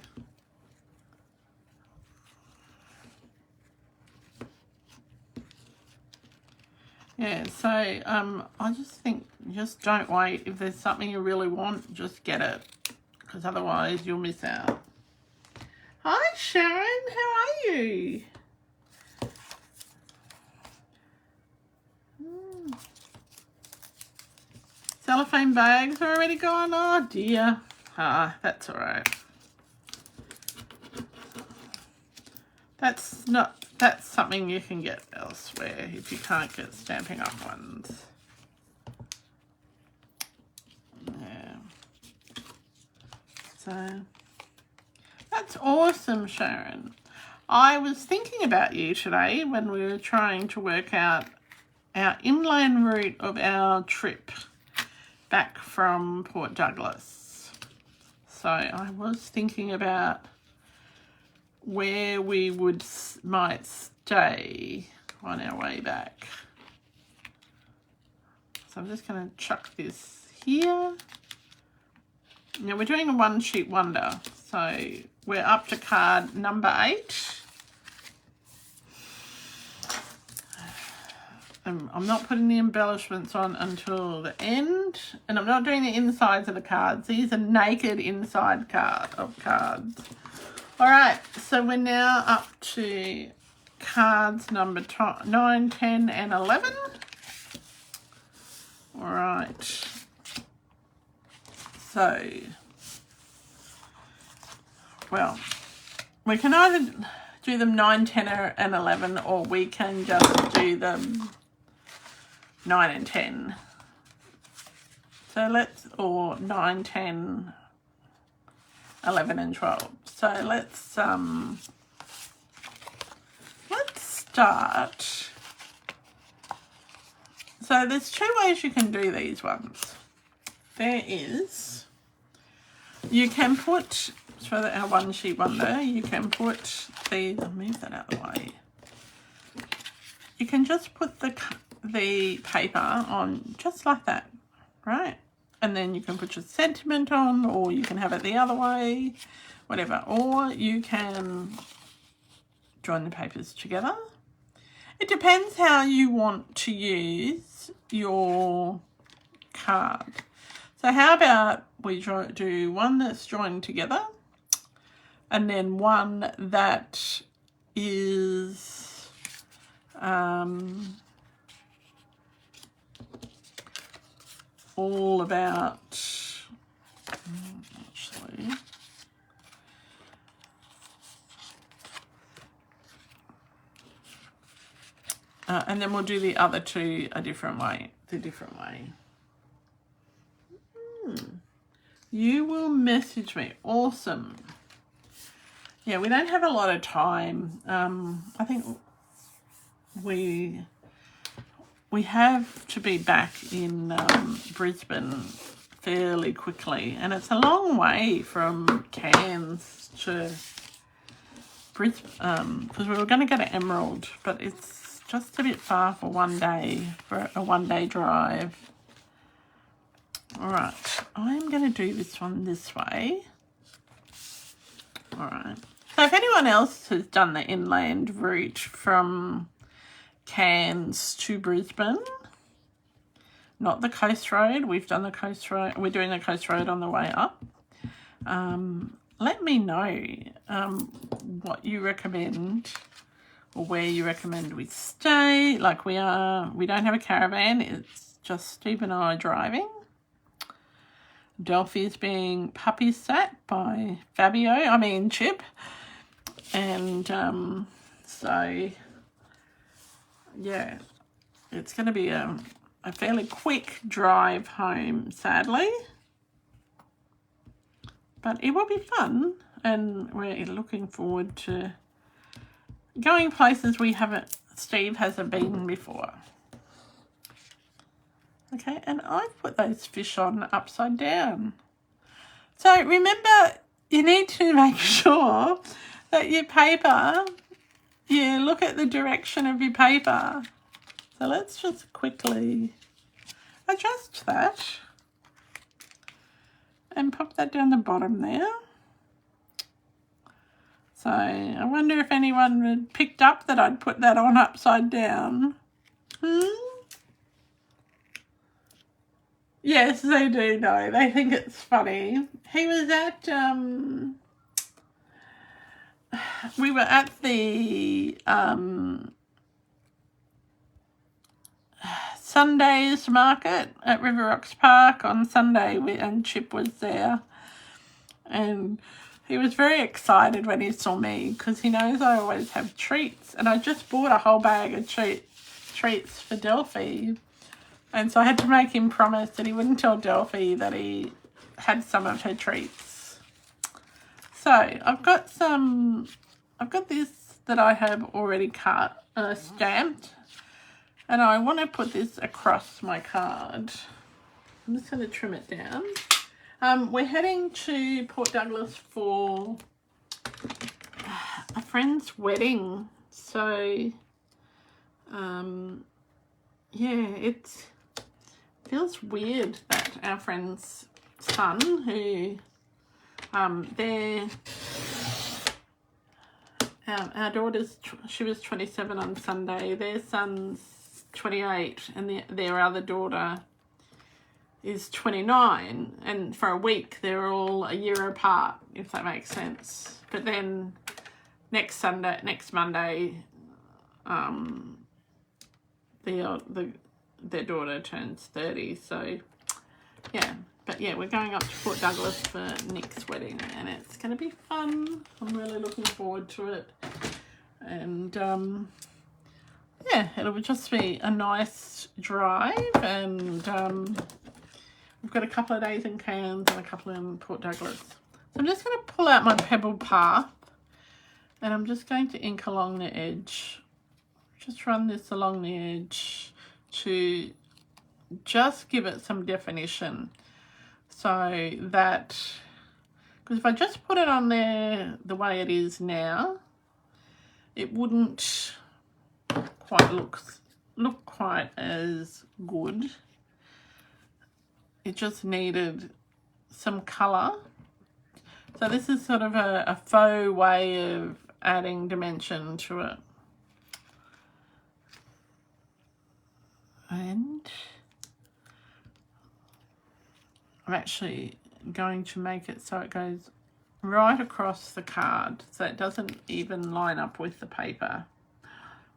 yeah, so I just think just don't wait. If there's something you really want, just get it, because otherwise you'll miss out. Hi Sharon, how are you? Cellophane bags are already gone. Oh dear. Ah, that's all right. That's something you can get elsewhere if you can't get Stampin' Up! Ones. Yeah. So that's awesome, Sharon. I was thinking about you today when we were trying to work out our inland route of our trip back from Port Douglas. So I was thinking about where we might stay on our way back. So I'm just going to chuck this here. Now we're doing a one sheet wonder, so we're up to card number 8. I'm not putting the embellishments on until the end, and I'm not doing the insides of the cards. These are naked inside cards. All right, so we're now up to cards number 9, 10 and 11. All right. So, well, we can either do them 9, 10 and 11, or we can just do them 9 and 10. So let's, or 9, 10, 11 and 12. So let's start. So there's 2 ways you can do these ones. There is, you can put, for our one sheet wonder, you can put the, I'll move that out of the way. You can just put the paper on just like that, right? And then you can put your sentiment on, or you can have it the other way, whatever. Or you can join the papers together. It depends how you want to use your card. So how about we do one that's joined together, and then one that is all about, actually, and then we'll do the other 2 a different way. You will message me. Awesome. Yeah, we don't have a lot of time. I think we have to be back in Brisbane fairly quickly, and it's a long way from Cairns to Brisbane, because we were going to go to Emerald, but it's just a bit far for one day, for a one-day drive. All right, I'm going to do this one this way. All right. So if anyone else has done the inland route from Cairns to Brisbane, not the coast road, we've done the coast road, we're doing the coast road on the way up. Let me know what you recommend, or where you recommend we stay. Like we don't have a caravan, it's just Steve and I driving. Delphi's being puppy sat by Chip. And so, yeah, it's going to be a fairly quick drive home, sadly. But it will be fun, and we're looking forward to going places Steve hasn't been before. Okay, and I've put those fish on upside down. So remember, you need to make sure that your paper, you look at the direction of your paper. So let's just quickly adjust that and pop that down the bottom there. So I wonder if anyone had picked up that I'd put that on upside down. Yes, they do know. They think it's funny. He was at, we were at the Sundays market at River Rocks Park on Sunday, and Chip was there. And he was very excited when he saw me, because he knows I always have treats. And I just bought a whole bag of treats for Delphi. And so I had to make him promise that he wouldn't tell Delphi that he had some of her treats. So I've got this that I have already cut, stamped, and I want to put this across my card. I'm just going to trim it down. We're heading to Port Douglas for a friend's wedding. So, yeah, it feels weird that our friend's son, who, our daughter's, she was 27 on Sunday, their son's 28, and their other daughter is 29, and for a week they're all a year apart, if that makes sense. But then next Monday, their daughter turns 30. So yeah, but yeah, we're going up to Port Douglas for Nick's wedding, and it's going to be fun. I'm really looking forward to it, and yeah, it'll just be a nice drive, and we've got a couple of days in Cairns and a couple in Port Douglas. So I'm just going to pull out my pebble path, and I'm just going to ink along the edge. Just run this along the edge to just give it some definition, so that, because if I just put it on there the way it is now, it wouldn't quite look quite as good. It just needed some colour. So this is sort of a faux way of adding dimension to it. And I'm actually going to make it so it goes right across the card, so it doesn't even line up with the paper.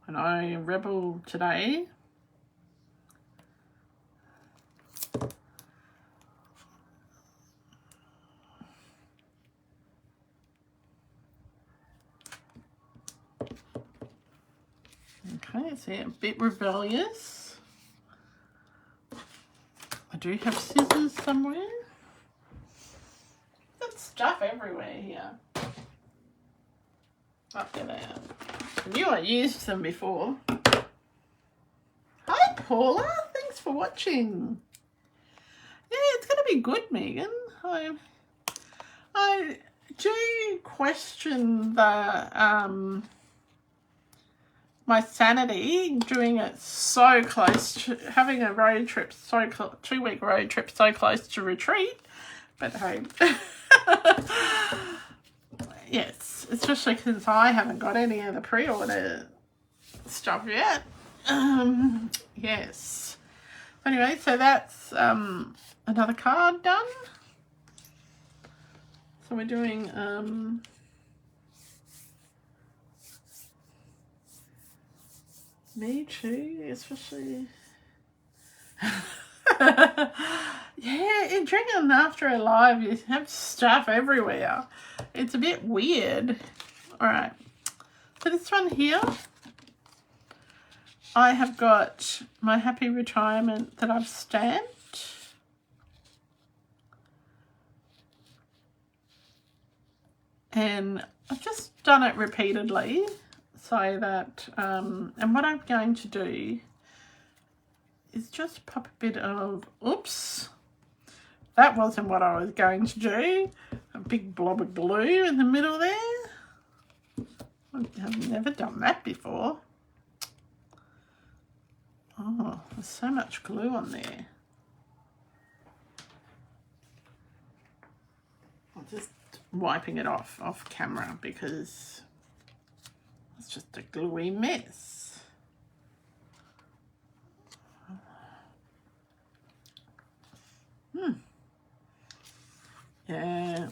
And I rebel today. Okay, so yeah, a bit rebellious. I do have scissors somewhere. There's stuff everywhere here. Oh, there they are. I knew I used them before. Hi, Paula. Thanks for watching. Yeah, it's going to be good, Megan. I do question the my sanity doing it so close to having a road trip, 2-week road trip so close to retreat. But hey, yes, especially because I haven't got any of the pre-order stuff yet. Yes. Anyway, so that's another card done. So we're doing me too, especially. Yeah, in drinking after a live, you have stuff everywhere. It's a bit weird. All right, so this one here, I have got my happy retirement that I've stamped. And I've just done it repeatedly so that, and what I'm going to do is just pop a bit of, oops, that wasn't what I was going to do. A big blob of glue in the middle there. I've never done that before. Oh, there's so much glue on there. I'm just wiping it off camera because it's just a gluey mess. Yeah.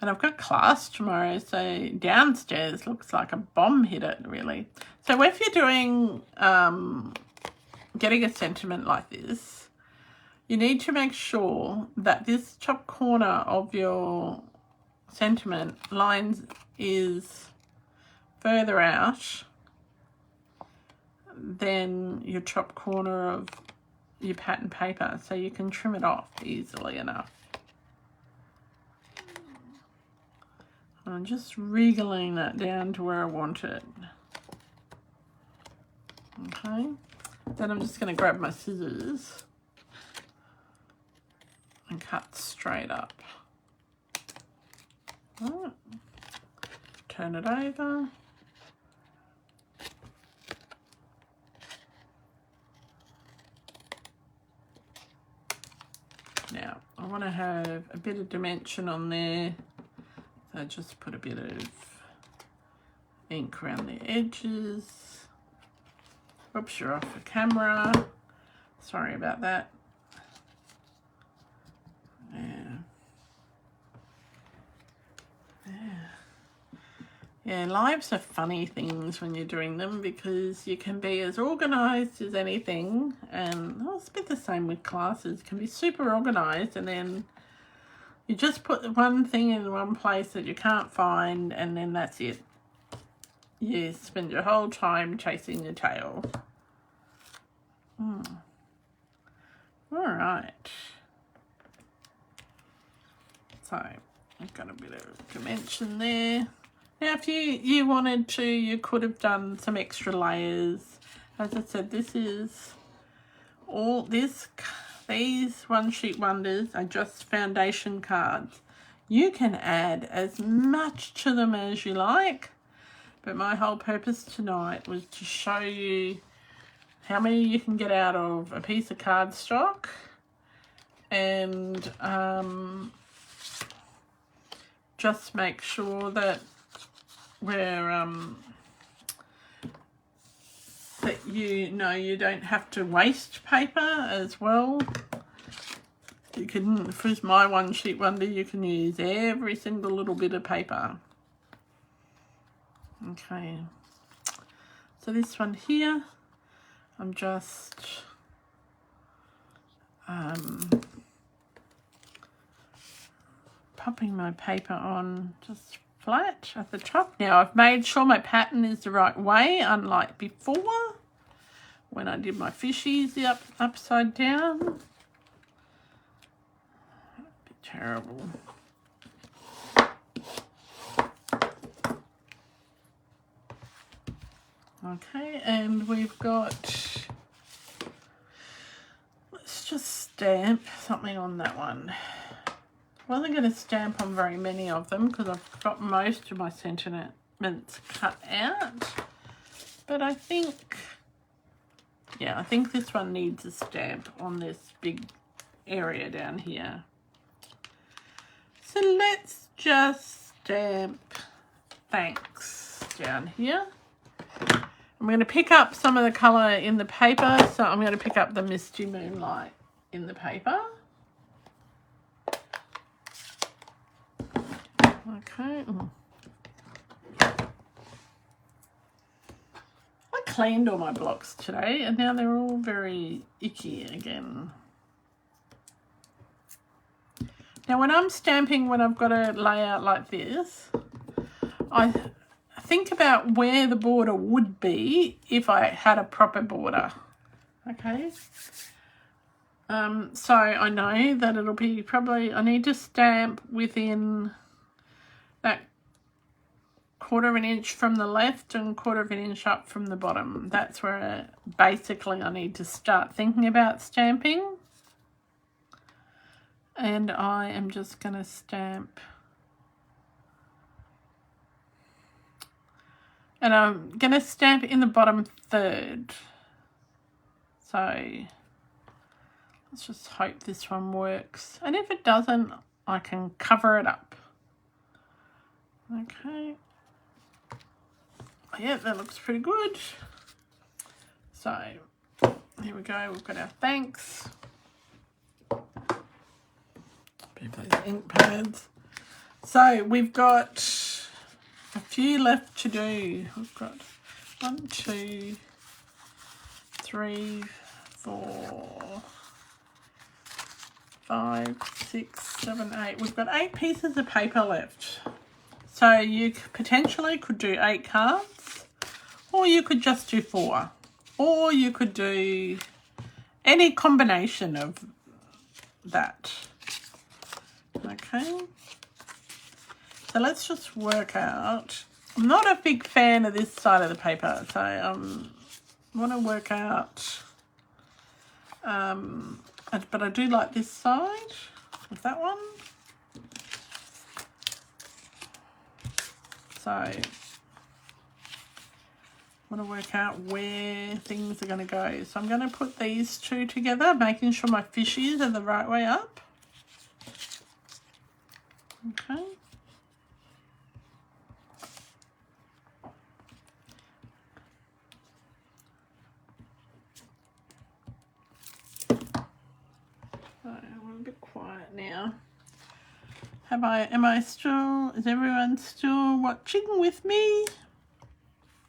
And I've got class tomorrow, so downstairs looks like a bomb hit it, really. So if you're doing, getting a sentiment like this, you need to make sure that this top corner of your sentiment lines is further out than your top corner of your pattern paper, so you can trim it off easily enough. I'm just wriggling that down to where I want it. Okay, then I'm just going to grab my scissors and cut straight up. Right. Turn it over. Now, I want to have a bit of dimension on there, so just put a bit of ink around the edges. Oops, you're off the camera. Sorry about that. Yeah. Yeah. Yeah, lives are funny things when you're doing them because you can be as organised as anything, and it's a bit the same with classes. You can be super organised and then you just put one thing in one place that you can't find and then that's it. You spend your whole time chasing your tail. Alright. So, I've got a bit of dimension there. Now, if you wanted to, you could have done some extra layers. As I said, this is all this. These One Sheet Wonders are just foundation cards. You can add as much to them as you like, but my whole purpose tonight was to show you how many you can get out of a piece of cardstock, and just make sure that that you don't have to waste paper as well. You can, if it's my One Sheet Wonder, you can use every single little bit of paper. Okay, so this one here, I'm just popping my paper on just flat at the top. Now I've made sure my pattern is the right way, unlike before when I did my fishies the upside down. That'd be terrible. Okay, and we've got, let's just stamp something on that one. I wasn't going to stamp on very many of them because I've got most of my sentiments cut out, but I think, yeah, I think this one needs a stamp on this big area down here. So let's just stamp thanks down here. I'm going to pick up some of the colour in the paper, so I'm going to pick up the Misty Moonlight in the paper. Okay. I cleaned all my blocks today and now they're all very icky again. Now when I'm stamping, when I've got a layout like this, I think about where the border would be if I had a proper border. Okay. So I know that it'll be probably, I need to stamp within that 1/4 of an inch from the left and 1/4 of an inch up from the bottom. That's where basically I need to start thinking about stamping. And I am just going to stamp. And I'm going to stamp in the bottom third. So let's just hope this one works. And if it doesn't, I can cover it up. Okay. Yeah, that looks pretty good. So here we go. We've got our thanks. Those ink pads. So we've got a few left to do. We've got 1, 2, 3, 4, 5, 6, 7, 8. We've got 8 pieces of paper left. So you potentially could do 8 cards, or you could just do 4, or you could do any combination of that. Okay, so let's just work out. I'm not a big fan of this side of the paper, so I want to work out, but I do like this side with that one. So I want to work out where things are going to go. So I'm going to put these two together, making sure my fishies are the right way up. Okay. So I'm a bit quiet now. Is everyone still watching with me?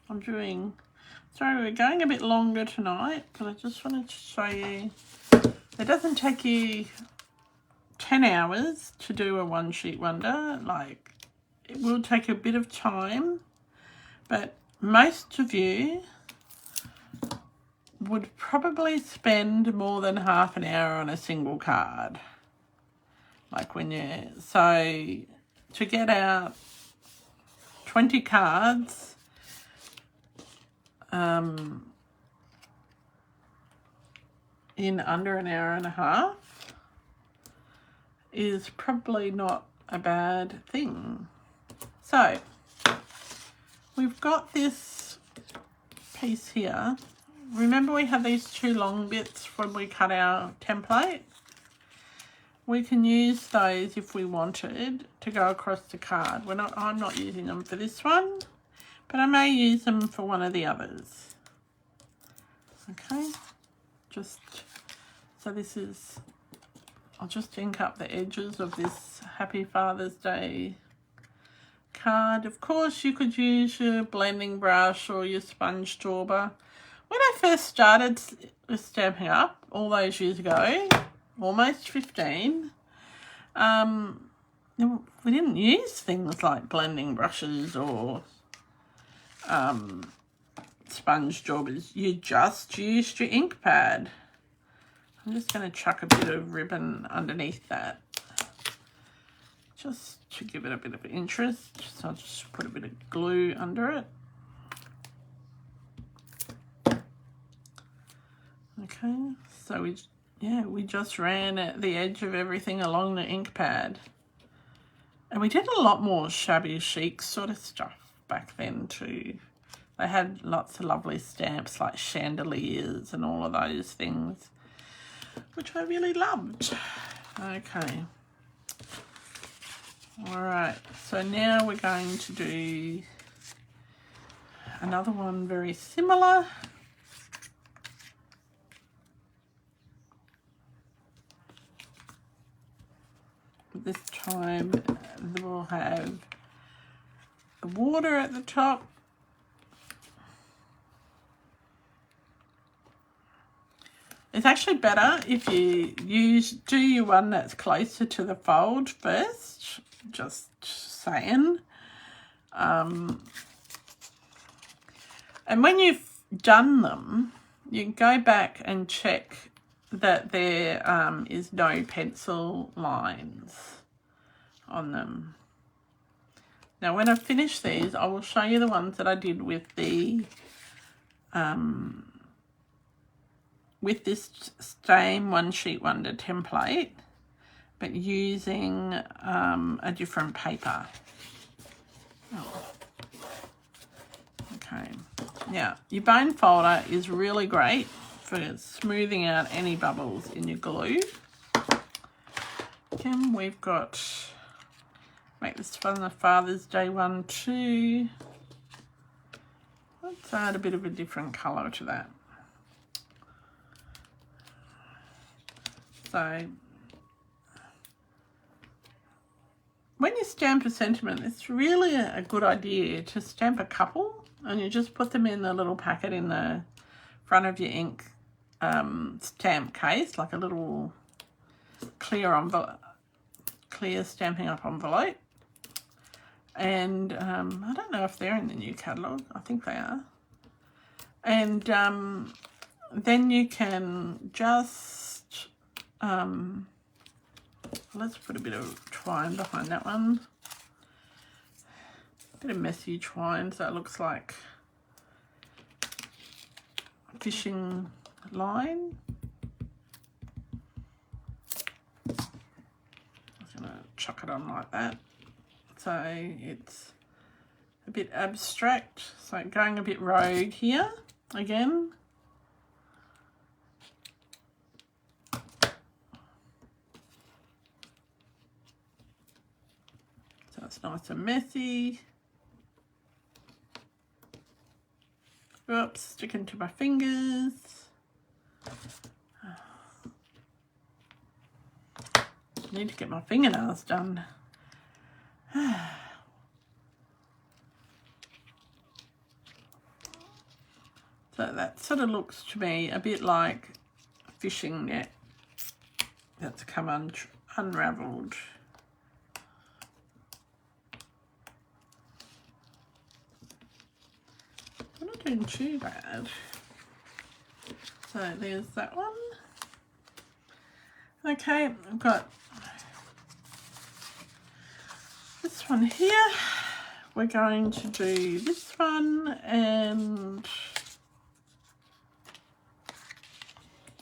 Sorry, we're going a bit longer tonight, but I just wanted to show you, it doesn't take you 10 hours to do a one sheet wonder. Like, it will take a bit of time, but most of you would probably spend more than half an hour on a single card. Like so to get out 20 cards, in under an hour and a half is probably not a bad thing. So we've got this piece here. Remember we have these two long bits when we cut our template? We can use those if we wanted to go across the card. I'm not using them for this one, but I may use them for one of the others. Okay, so this is, I'll just ink up the edges of this Happy Father's Day card. Of course, you could use your blending brush or your sponge dauber. When I first started Stampin' Up all those years ago, almost 15, we didn't use things like blending brushes or sponge daubers. You just used your ink pad. I'm just going to chuck a bit of ribbon underneath that, just to give it a bit of interest. So I'll just put a bit of glue under it. Okay, so we just ran at the edge of everything along the ink pad. And we did a lot more shabby chic sort of stuff back then too. They had lots of lovely stamps like chandeliers and all of those things, which I really loved. Okay. All right, so now we're going to do another one very similar. This time we'll have the water at the top. It's actually better if you do your one that's closer to the fold first, just saying. And when you've done them, you can go back and check that there is no pencil lines on them. Now when I finish these, I will show you the ones that I did with the with this same one sheet wonder template, but using a different paper. Oh. Okay, now your bone folder is really great for smoothing out any bubbles in your glue. Again, we've got, make this one the Father's Day one too. Let's add a bit of a different colour to that. So when you stamp a sentiment, it's really a good idea to stamp a couple, and you just put them in the little packet in the front of your ink stamp case, like a little clear Stampin' Up envelope. And I don't know if they're in the new catalogue. I think they are. And then you can just let's put a bit of twine behind that one. A bit of messy twine, so it looks like a fishing line. I'm just going to chuck it on like that. So it's a bit abstract, so going a bit rogue here again. So it's nice and messy. Oops, sticking to my fingers. Need to get my fingernails done. So that sort of looks to me a bit like a fishing net that's come unravelled. I'm not doing too bad. So there's that one. Okay, I've got this one here. We're going to do this one, and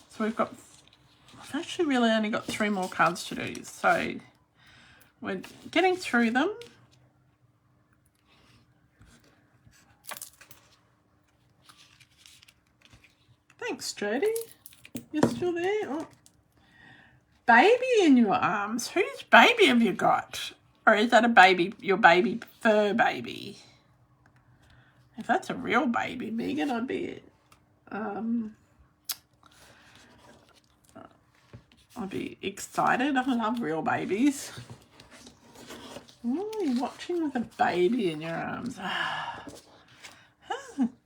so we've got, I've actually really only got 3 more cards to do, so we're getting through them. Thanks, Jodie. You're still there? Oh. Baby in your arms. Whose baby have you got? Or is that a baby, your baby fur baby? If that's a real baby, Megan, I'd be excited. I love real babies. Oh, you're watching with a baby in your arms.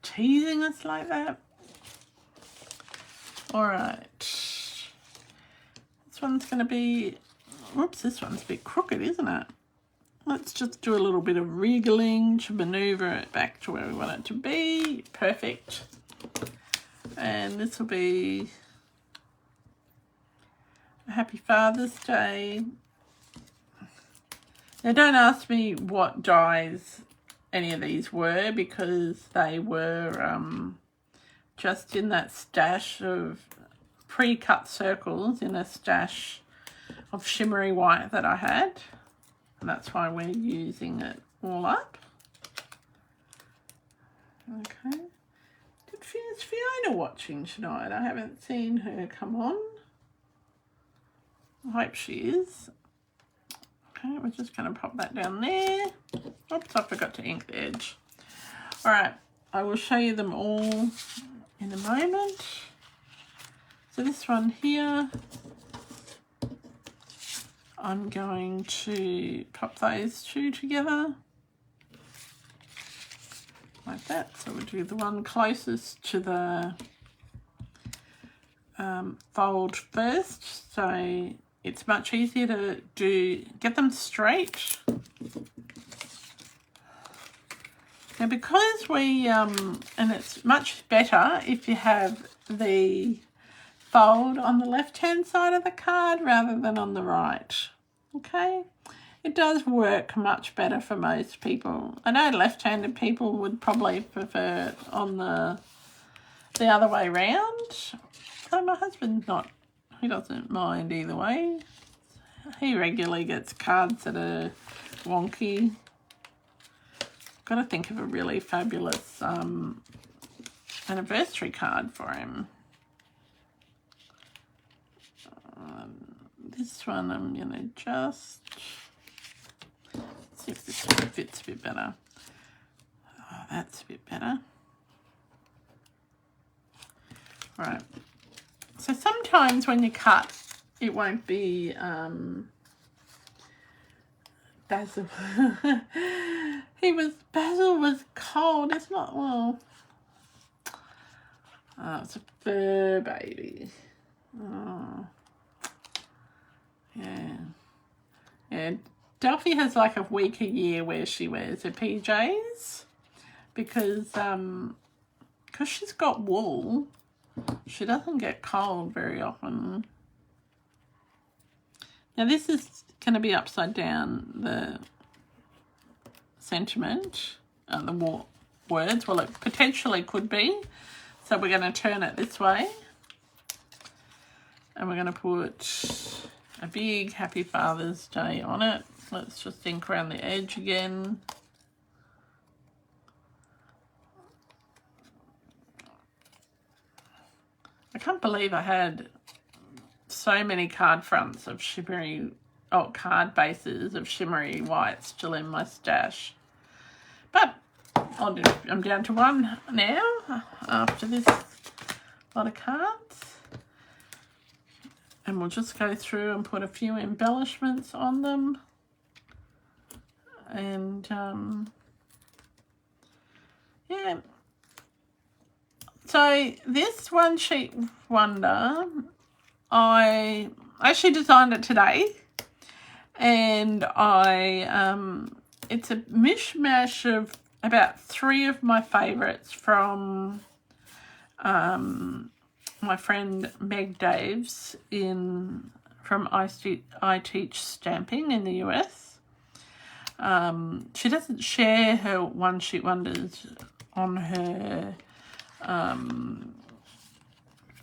Teasing us like that. All right. This one's going to be, oops, this one's a bit crooked, isn't it? Let's just do a little bit of wriggling to manoeuvre it back to where we want it to be. Perfect. And this will be a Happy Father's Day. Now, don't ask me what dies any of these were, because they were just in that stash of pre-cut circles in a stash of shimmery white that I had. And that's why we're using it all up. Okay. Is Fiona watching tonight? I haven't seen her come on. I hope she is. Okay, we're just going to pop that down there. Oops, I forgot to ink the edge. All right, I will show you them all in a moment. So this one here, I'm going to pop those 2 together like that. So we'll do the one closest to the fold first, so it's much easier to get them straight. Now, because we and it's much better if you have the fold on the left hand side of the card rather than on the right. Okay, it does work much better for most people. I know left-handed people would probably prefer it on the other way round. So my husband's not, he doesn't mind either way. He regularly gets cards that are wonky. Got to think of a really fabulous anniversary card for him. This one I'm going to just see if this one fits a bit better. Oh, that's a bit better. All right. So sometimes when you cut, it won't be Basil. Basil was cold. It's not, well. Oh, it's a fur baby. Oh. Yeah. Yeah. Delphi has like a week a year where she wears her PJs because she's got wool, she doesn't get cold very often. Now this is going to be upside down, the sentiment, the words. Well, it potentially could be. So we're going to turn it this way. And we're going to put a big Happy Father's Day on it. Let's just ink around the edge again. I can't believe I had so many card fronts of shimmery, card bases of shimmery white still in my stash. But I'm down to 1 now after this lot of cards. And we'll just go through and put a few embellishments on them. And, yeah. So this one sheet wonder, I actually designed it today, and it's a mishmash of about 3 of my favourites from my friend Meg Daves from I Teach Stamping in the US. She doesn't share her one sheet wonders on her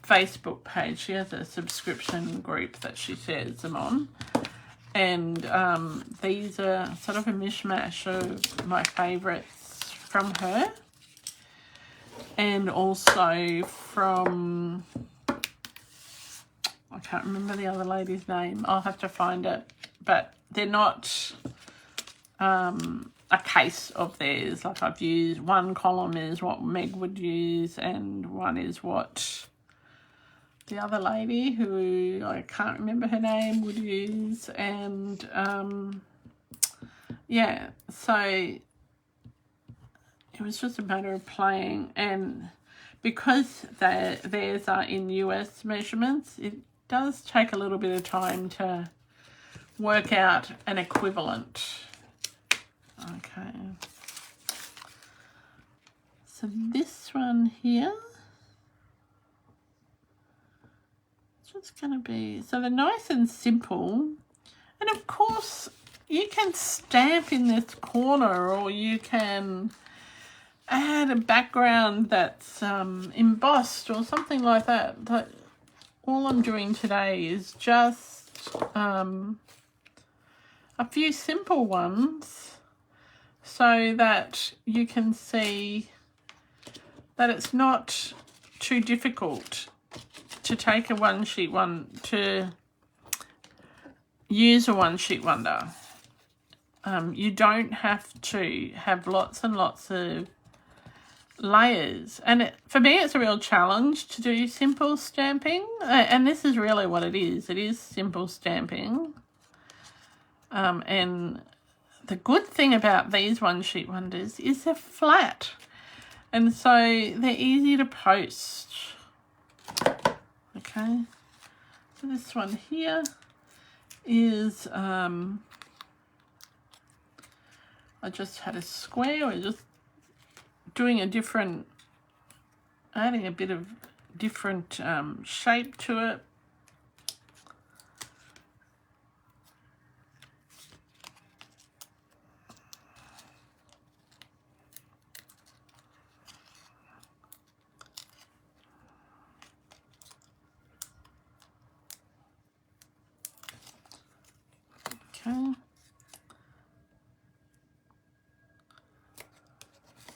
Facebook page. She has a subscription group that she shares them on, and these are sort of a mishmash of my favourites from her, and also from, I can't remember the other lady's name, I'll have to find it, but they're not a case of theirs. Like, I've used one column is what Meg would use, and one is what the other lady, who I can't remember her name, would use. And yeah, so it was just a matter of playing, and because theirs are in US measurements, it does take a little bit of time to work out an equivalent. Okay, so this one here, it's just going to be, so they're nice and simple, and of course you can stamp in this corner, or you can add a background that's embossed or something like that. But all I'm doing today is just a few simple ones, so that you can see that it's not too difficult to take a to use a one sheet wonder. You don't have to have lots and lots of layers, and for me it's a real challenge to do simple stamping, and this is really what it is. It is simple stamping, and the good thing about these one sheet wonders is they're flat, and so they're easy to post. Okay, so this one here is I just had a square. We're just doing adding a bit of different shape to it. Okay.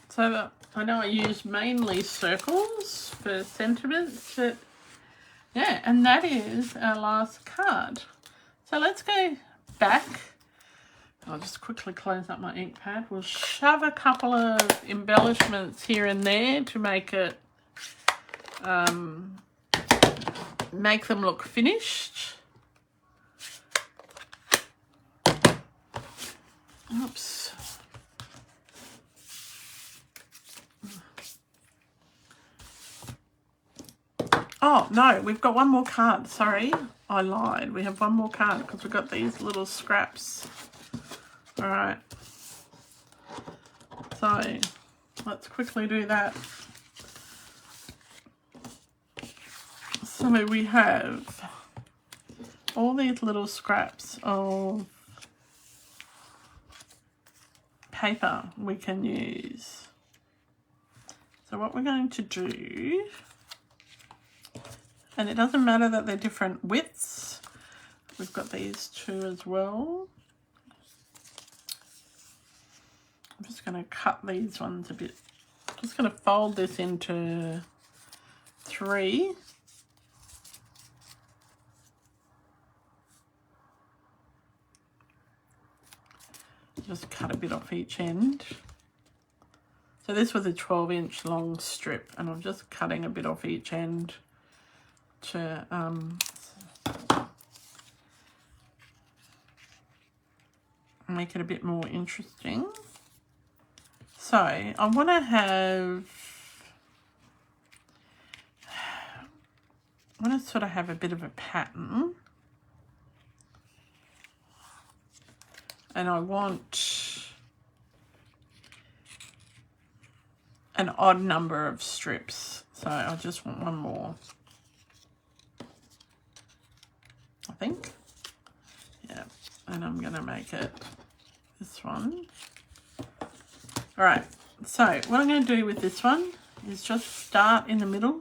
So I know I use mainly circles for sentiments, but yeah, and that is our last card. So let's go back. I'll just quickly close up my ink pad. We'll shove a couple of embellishments here and there to make it make them look finished. Oops. Oh, no, we've got one more card. Sorry, I lied. We have one more card because we've got these little scraps. All right. So let's quickly do that. So we have all these little scraps of paper we can use. So what we're going to do, and it doesn't matter that they're different widths, we've got these two as well. I'm just going to cut these ones a bit. I'm just going to fold this into 3. Just cut a bit off each end. So this was a 12-inch long strip, and I'm just cutting a bit off each end to make it a bit more interesting. So I want to have I want to sort of have a bit of a pattern. And I want an odd number of strips. So I just want one more, I think. Yeah, and I'm going to make it this one. All right, so what I'm going to do with this one is just start in the middle.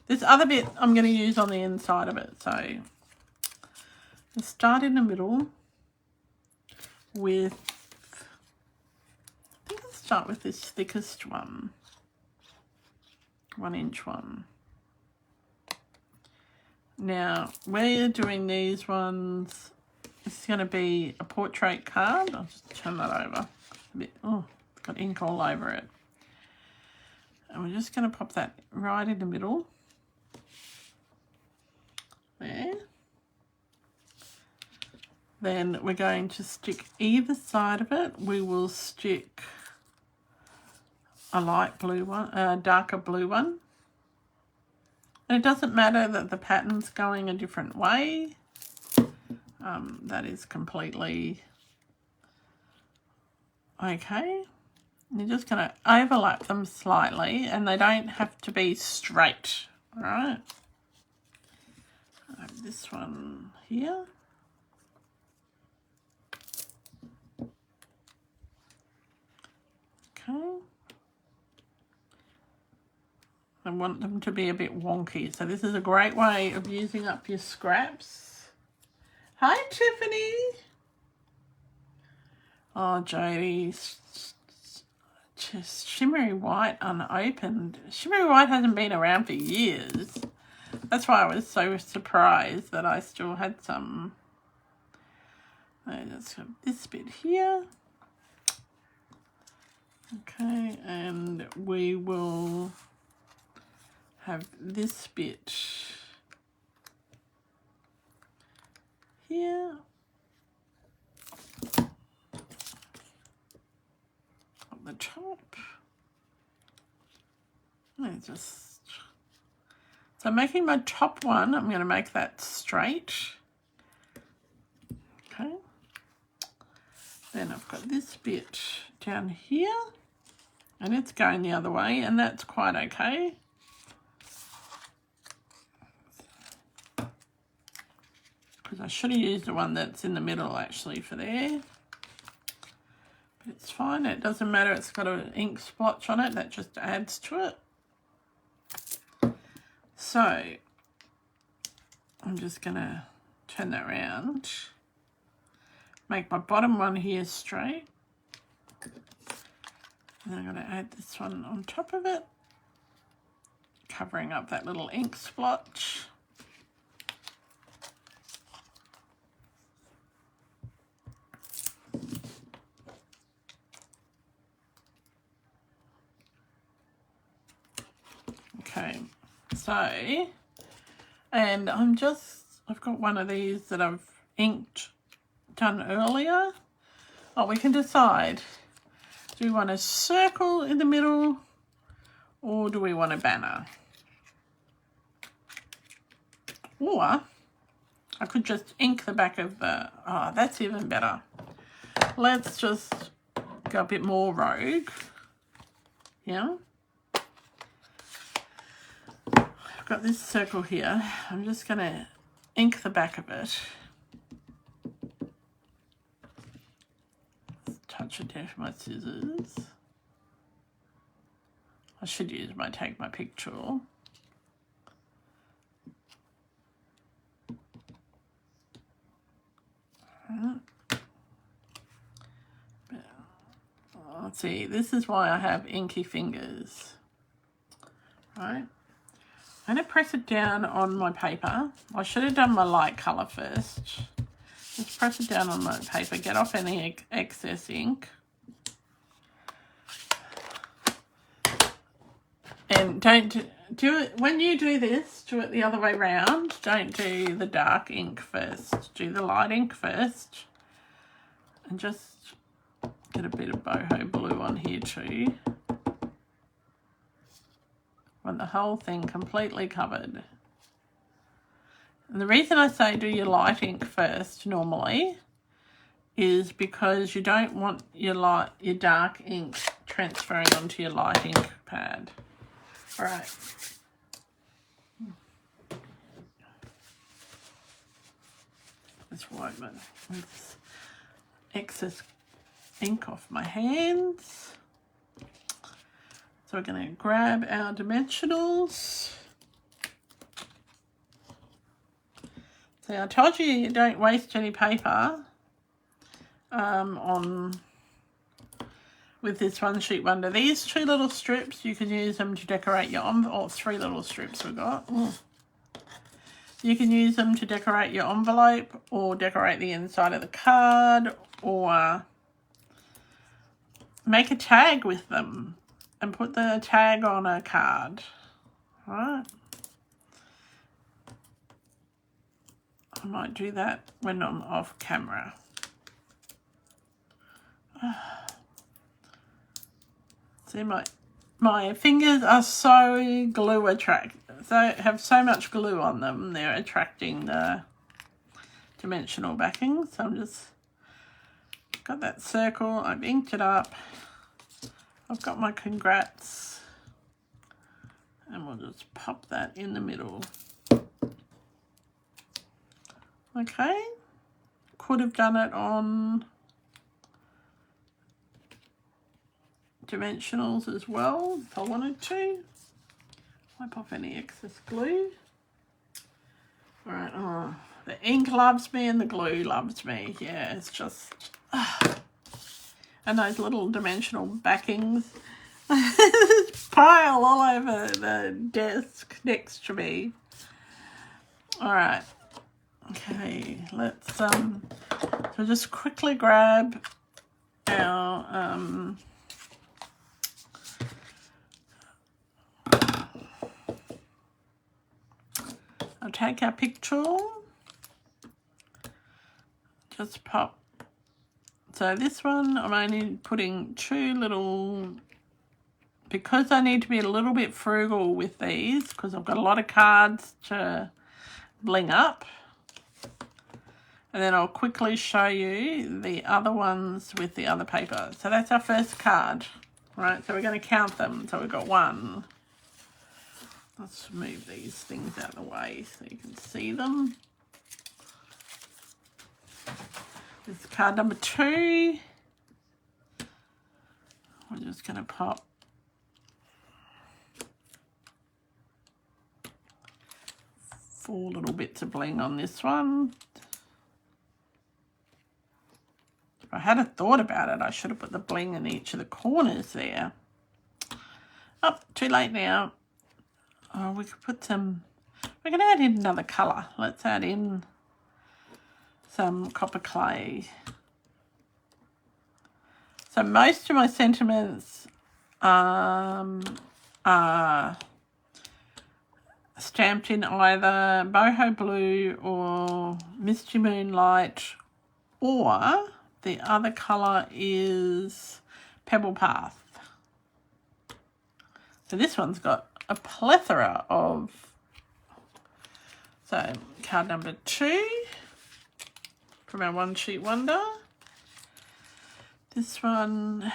This other bit I'm going to use on the inside of it. So just start in the middle with, I think I'll start with this thickest one, 1 inch one. Now, where you're doing these ones, it's going to be a portrait card. I'll just turn that over a bit. Oh, it's got ink all over it. And we're just going to pop that right in the middle. There. Then we're going to stick either side of it. We will stick a light blue one, a darker blue one. And it doesn't matter that the pattern's going a different way. That is completely okay. You're just going to overlap them slightly, and they don't have to be straight. All right. This one here. Okay. I want them to be a bit wonky. So this is a great way of using up your scraps. Hi, Tiffany. Oh, Jody. Just Shimmery White unopened. Shimmery White hasn't been around for years. That's why I was so surprised that I still had some. Let's have this bit here. Okay, and we will have this bit here. On the top. So making my top one, I'm going to make that straight. Okay. Then I've got this bit down here, and it's going the other way, and that's quite okay. Because I should have used the one that's in the middle actually for there. But it's fine, it doesn't matter, it's got an ink splotch on it, that just adds to it. So, I'm just going to turn that around. Make my bottom one here straight. And then I'm going to add this one on top of it, covering up that little ink splotch. Okay, so, and I've got one of these that I've inked done earlier. Oh, we can decide. Do we want a circle in the middle, or do we want a banner? Or I could just ink the back of the, oh, that's even better. Let's just go a bit more rogue. Yeah. I've got this circle here. I'm just going to ink the back of it. Touch it down with my scissors. I should use my take my pick tool. Let's see, this is why I have inky fingers. Right. I'm going to press it down on my paper. I should have done my light colour first. Just press it down on my paper, get off any excess ink. And don't do it, when you do this, do it the other way round. Don't do the dark ink first. Do the light ink first. And just get a bit of boho blue on here too. Want the whole thing completely covered. And the reason I say do your light ink first normally is because you don't want your dark ink transferring onto your light ink pad. All right. Let's wipe this excess ink off my hands. So we're going to grab our dimensionals. So I told you don't waste any paper with this one sheet wonder. These 2 little strips, you can use them to decorate your or 3 little strips we got. You can use them to decorate your envelope or decorate the inside of the card or make a tag with them and put the tag on a card. All right. I might do that when I'm off camera. See, my fingers are so glue have so much glue on them. They're attracting the dimensional backing. So I'm just got that circle. I've inked it up. I've got my congrats, and we'll just pop that in the middle. Okay, could have done it on dimensionals as well if I wanted to. Wipe off any excess glue. All right, oh, the ink loves me and the glue loves me. Yeah, it's just, and those little dimensional backings pile all over the desk next to me. All right. Okay, let's so just quickly grab our I'll take our pick tool, just pop. So this one I'm only putting 2 little, because I need to be a little bit frugal with these because I've got a lot of cards to bling up. And then I'll quickly show you the other ones with the other paper. So that's our first card, right? So we're going to count them. So we've got 1. Let's move these things out of the way so you can see them. This is card number 2. We're just going to pop 4 little bits of bling on this one. If I had a thought about it, I should have put the bling in each of the corners there. Oh, too late now. Oh, we could put some, we're going to add in another colour. Let's add in some copper clay. So most of my sentiments are stamped in either boho blue or misty moonlight, or the other colour is pebble path. So this one's got a plethora of, so card number 2 from our one sheet wonder. This one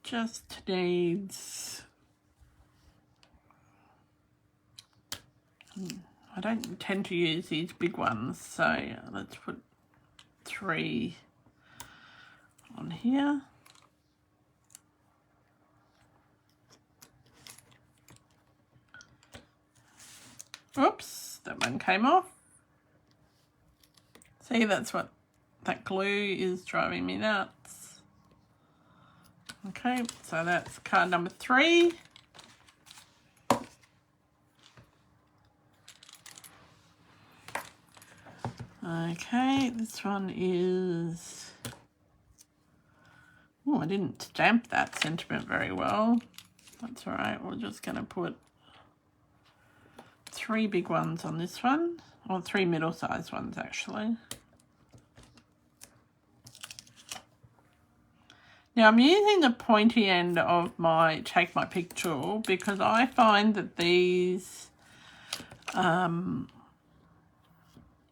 just needs, I don't tend to use these big ones, so let's put 3 on here. Oops, that one came off. See, that's what that glue is driving me nuts. Okay, so that's card number 3. Okay, this one is, oh, I didn't stamp that sentiment very well. That's all right, we're just going to put 3 big ones on this one, or 3 middle-sized ones actually. Now I'm using the pointy end of my Take My Pick tool because I find that these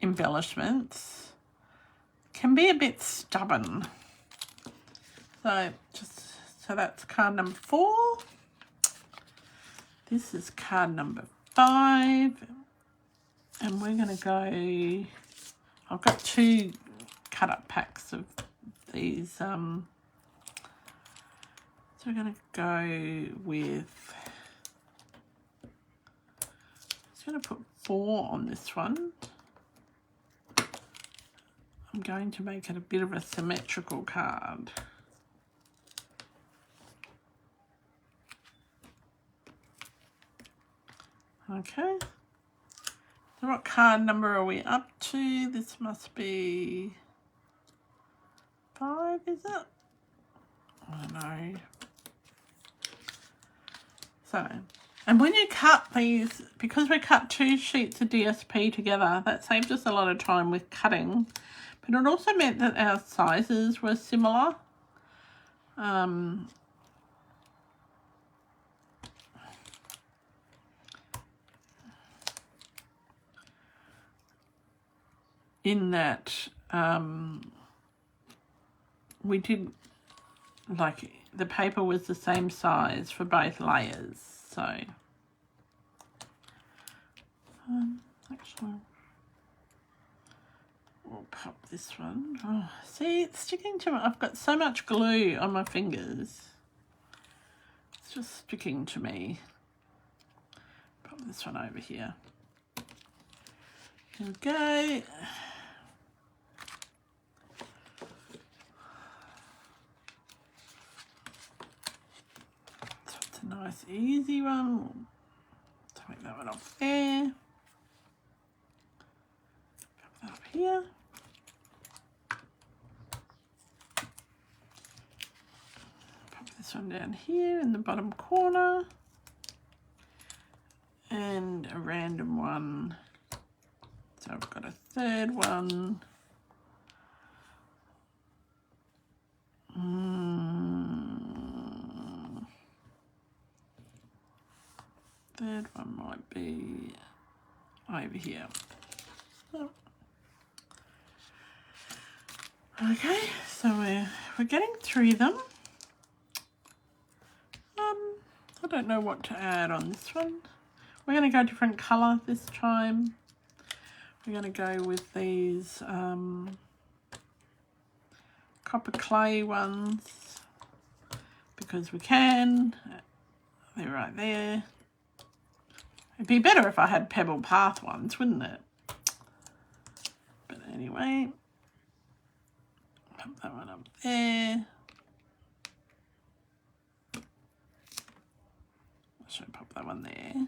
embellishments can be a bit stubborn. So that's card number 4. This is card number 5. And we're going to go, I've got 2 cut up packs of these. So we're going to go with, I'm going to put 4 on this one. I'm going to make it a bit of a symmetrical card. Okay. So what card number are we up to? This must be 5, is it? I don't know. So, and when you cut these, because we cut 2 sheets of DSP together, that saved us a lot of time with cutting. But it also meant that our sizes were similar. In that we did, like, the paper was the same size for both layers. So actually we'll pop this one. Oh, see, it's sticking to my, I've got so much glue on my fingers. It's just sticking to me. Pop this one over here. Here we go. So it's a nice easy one. Take that one off there. Pop that up here. Pop this one down here in the bottom corner. And a random one. So I've got a 3rd one. Third one might be over here. Oh. Okay, so we're getting through them. I don't know what to add on this one. We're going to go different colour this time. We're going to go with these copper clay ones because we can. They're right there. It'd be better if I had pebble path ones, wouldn't it? But anyway, pop that one up there. I should pop that one there.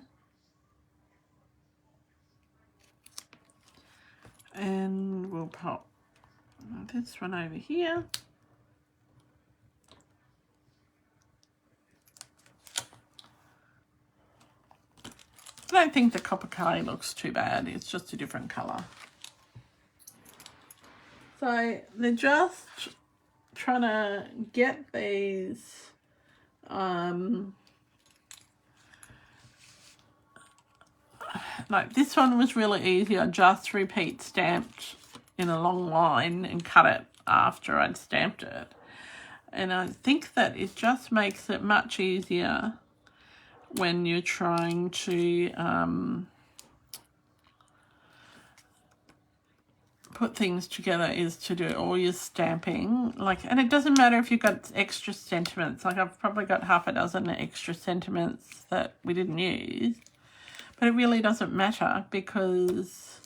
And we'll pop this one over here. I don't think the copper clay looks too bad. It's just a different colour. So they're just trying to get these like this one was really easy. I just repeat stamped in a long line and cut it after I'd stamped it. And I think that it just makes it much easier when you're trying to put things together, is to do all your stamping. Like, and it doesn't matter if you've got extra sentiments. Like, I've probably got half a dozen extra sentiments that we didn't use. But it really doesn't matter because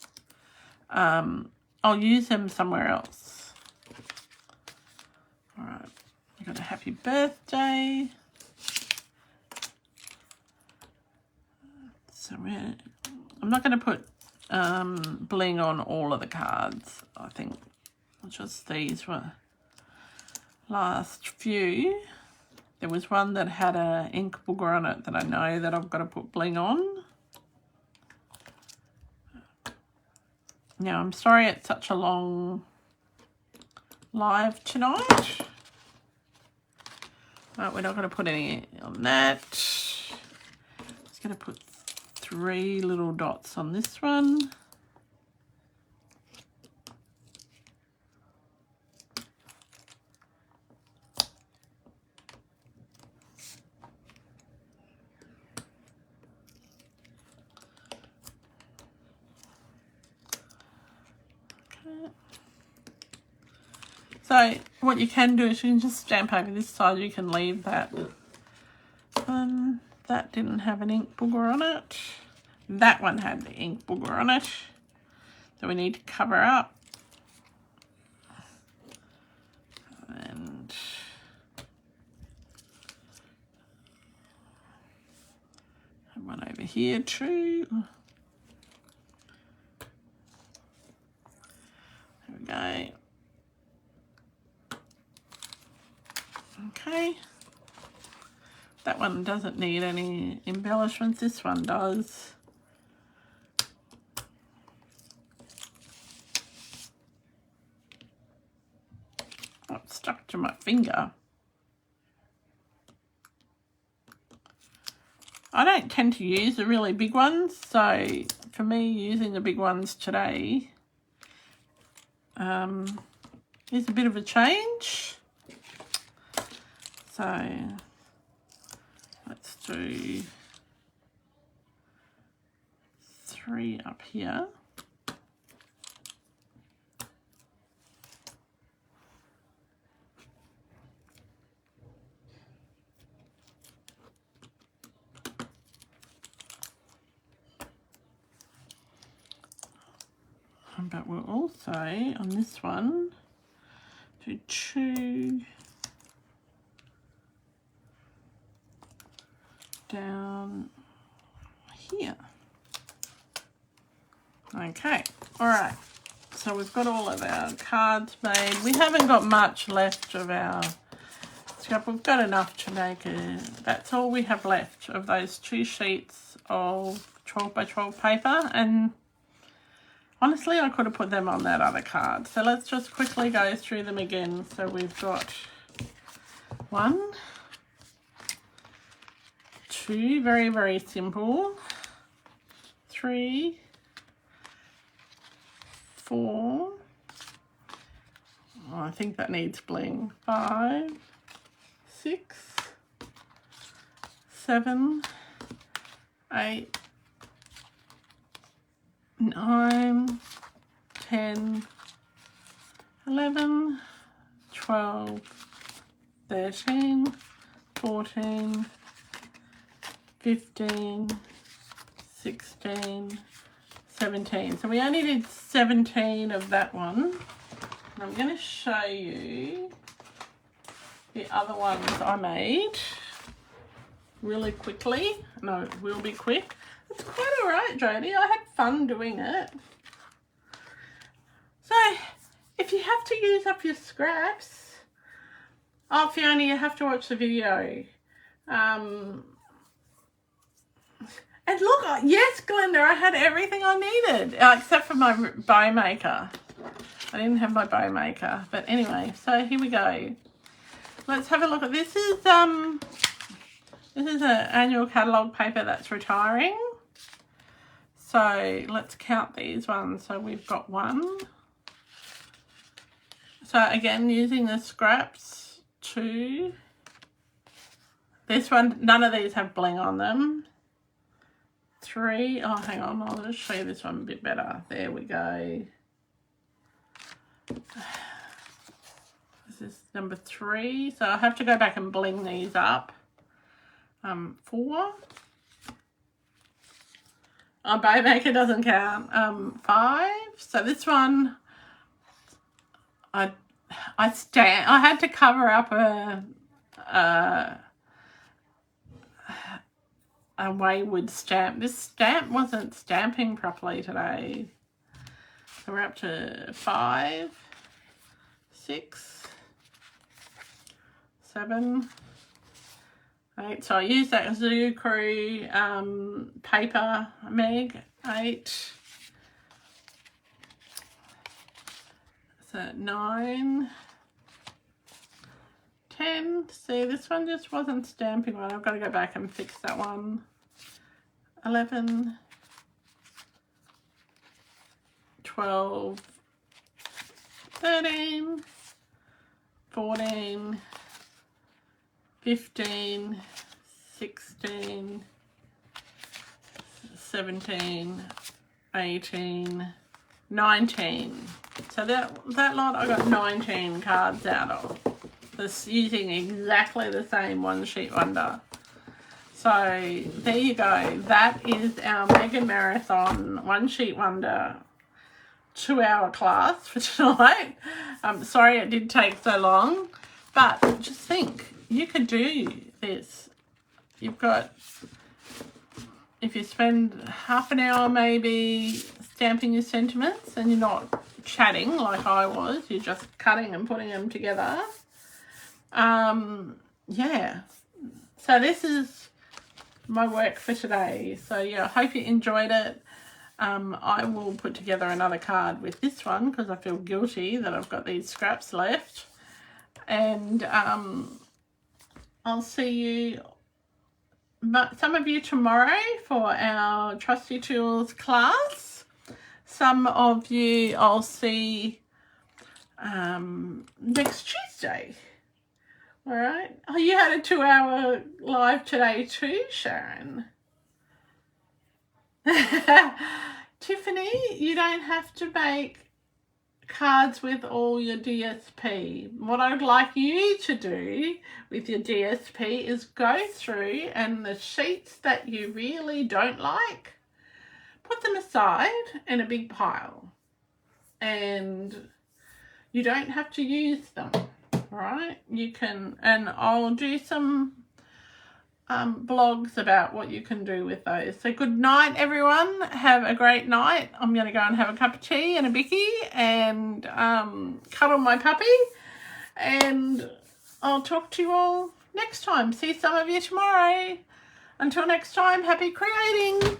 I'll use them somewhere else. All right, I've got a happy birthday. So I'm not going to put bling on all of the cards. I think just these were last few. There was one that had a ink booger on it that I know that I've got to put bling on. Now, I'm sorry it's such a long live tonight. But we're not going to put any on that. Just going to put 3 little dots on this one. So what you can do is you can just stamp over this side. You can leave that. That didn't have an ink booger on it. That one had the ink booger on it. So we need to cover up. And have one over here too. There we go. Okay, that one doesn't need any embellishments, this one does. Oh, it's stuck to my finger. I don't tend to use the really big ones, so for me using the big ones today is a bit of a change. So let's do 3 up here. But we'll also, on this one, do 2 down here. Okay, all right. So we've got all of our cards made. We haven't got much left of our scrap. We've got enough to make a, that's all we have left of those 2 sheets of 12 by 12 paper. And honestly, I could have put them on that other card. So let's just quickly go through them again. So we've got 1, 2, very, very simple. 3, 4. Oh, I think that needs bling. 5, 6, 7, 8, 9, 10, 11, 12, 13, 14, 15, 16, 17. So we only did 17 of that one. And I'm going to show you the other ones I made really quickly. No, it will be quick. It's quite all right, Jodie. I had fun doing it. So, if you have to use up your scraps, oh, Fiona, you have to watch the video. And look, yes, Glenda, I had everything I needed, except for my bow maker. I didn't have my bow maker. But anyway, so here we go. Let's have a look at this. This is an annual catalogue paper that's retiring. So let's count these ones. So we've got 1. So again, using the scraps, 2. This one, none of these have bling on them. 3. Oh, hang on, I'll just show you this one a bit better. There we go. This is number 3. So I have to go back and bling these up. 4. Oh, bow maker doesn't count. 5. So this one, I had to cover up a wayward stamp. This stamp wasn't stamping properly today. So we're up to 5, 6, 7, 8. So I used that Zoo Crew paper, Meg. 8. So 9, 10. See, this one just wasn't stamping right. I've got to go back and fix that one. 11, 12, 13, 14, 15, 16, 17, 18, 19. So that lot I got 19 cards out of. This using exactly the same one sheet wonder. So there you go. That is our Mega Marathon one sheet wonder 2-hour class for tonight. Sorry it did take so long, but just think, you could do this. You've got, if you spend half an hour maybe stamping your sentiments and you're not chatting like I was, you're just cutting and putting them together. Yeah. So this is my work for today. So yeah, I hope you enjoyed it. I will put together another card with this one because I feel guilty that I've got these scraps left. And I'll see you, some of you tomorrow for our Trusty Tools class. Some of you I'll see next Tuesday. All right. Oh, you had a 2-hour live today too, Sharon. Tiffany, you don't have to make cards with all your DSP. What I'd like you to do with your DSP is go through and the sheets that you really don't like, put them aside in a big pile. And you don't have to use them. Right, you can, and I'll do some blogs about what you can do with those. So good night, everyone. Have a great night. I'm going to go and have a cup of tea and a bicky and cuddle my puppy. And I'll talk to you all next time. See some of you tomorrow. Until next time, happy creating.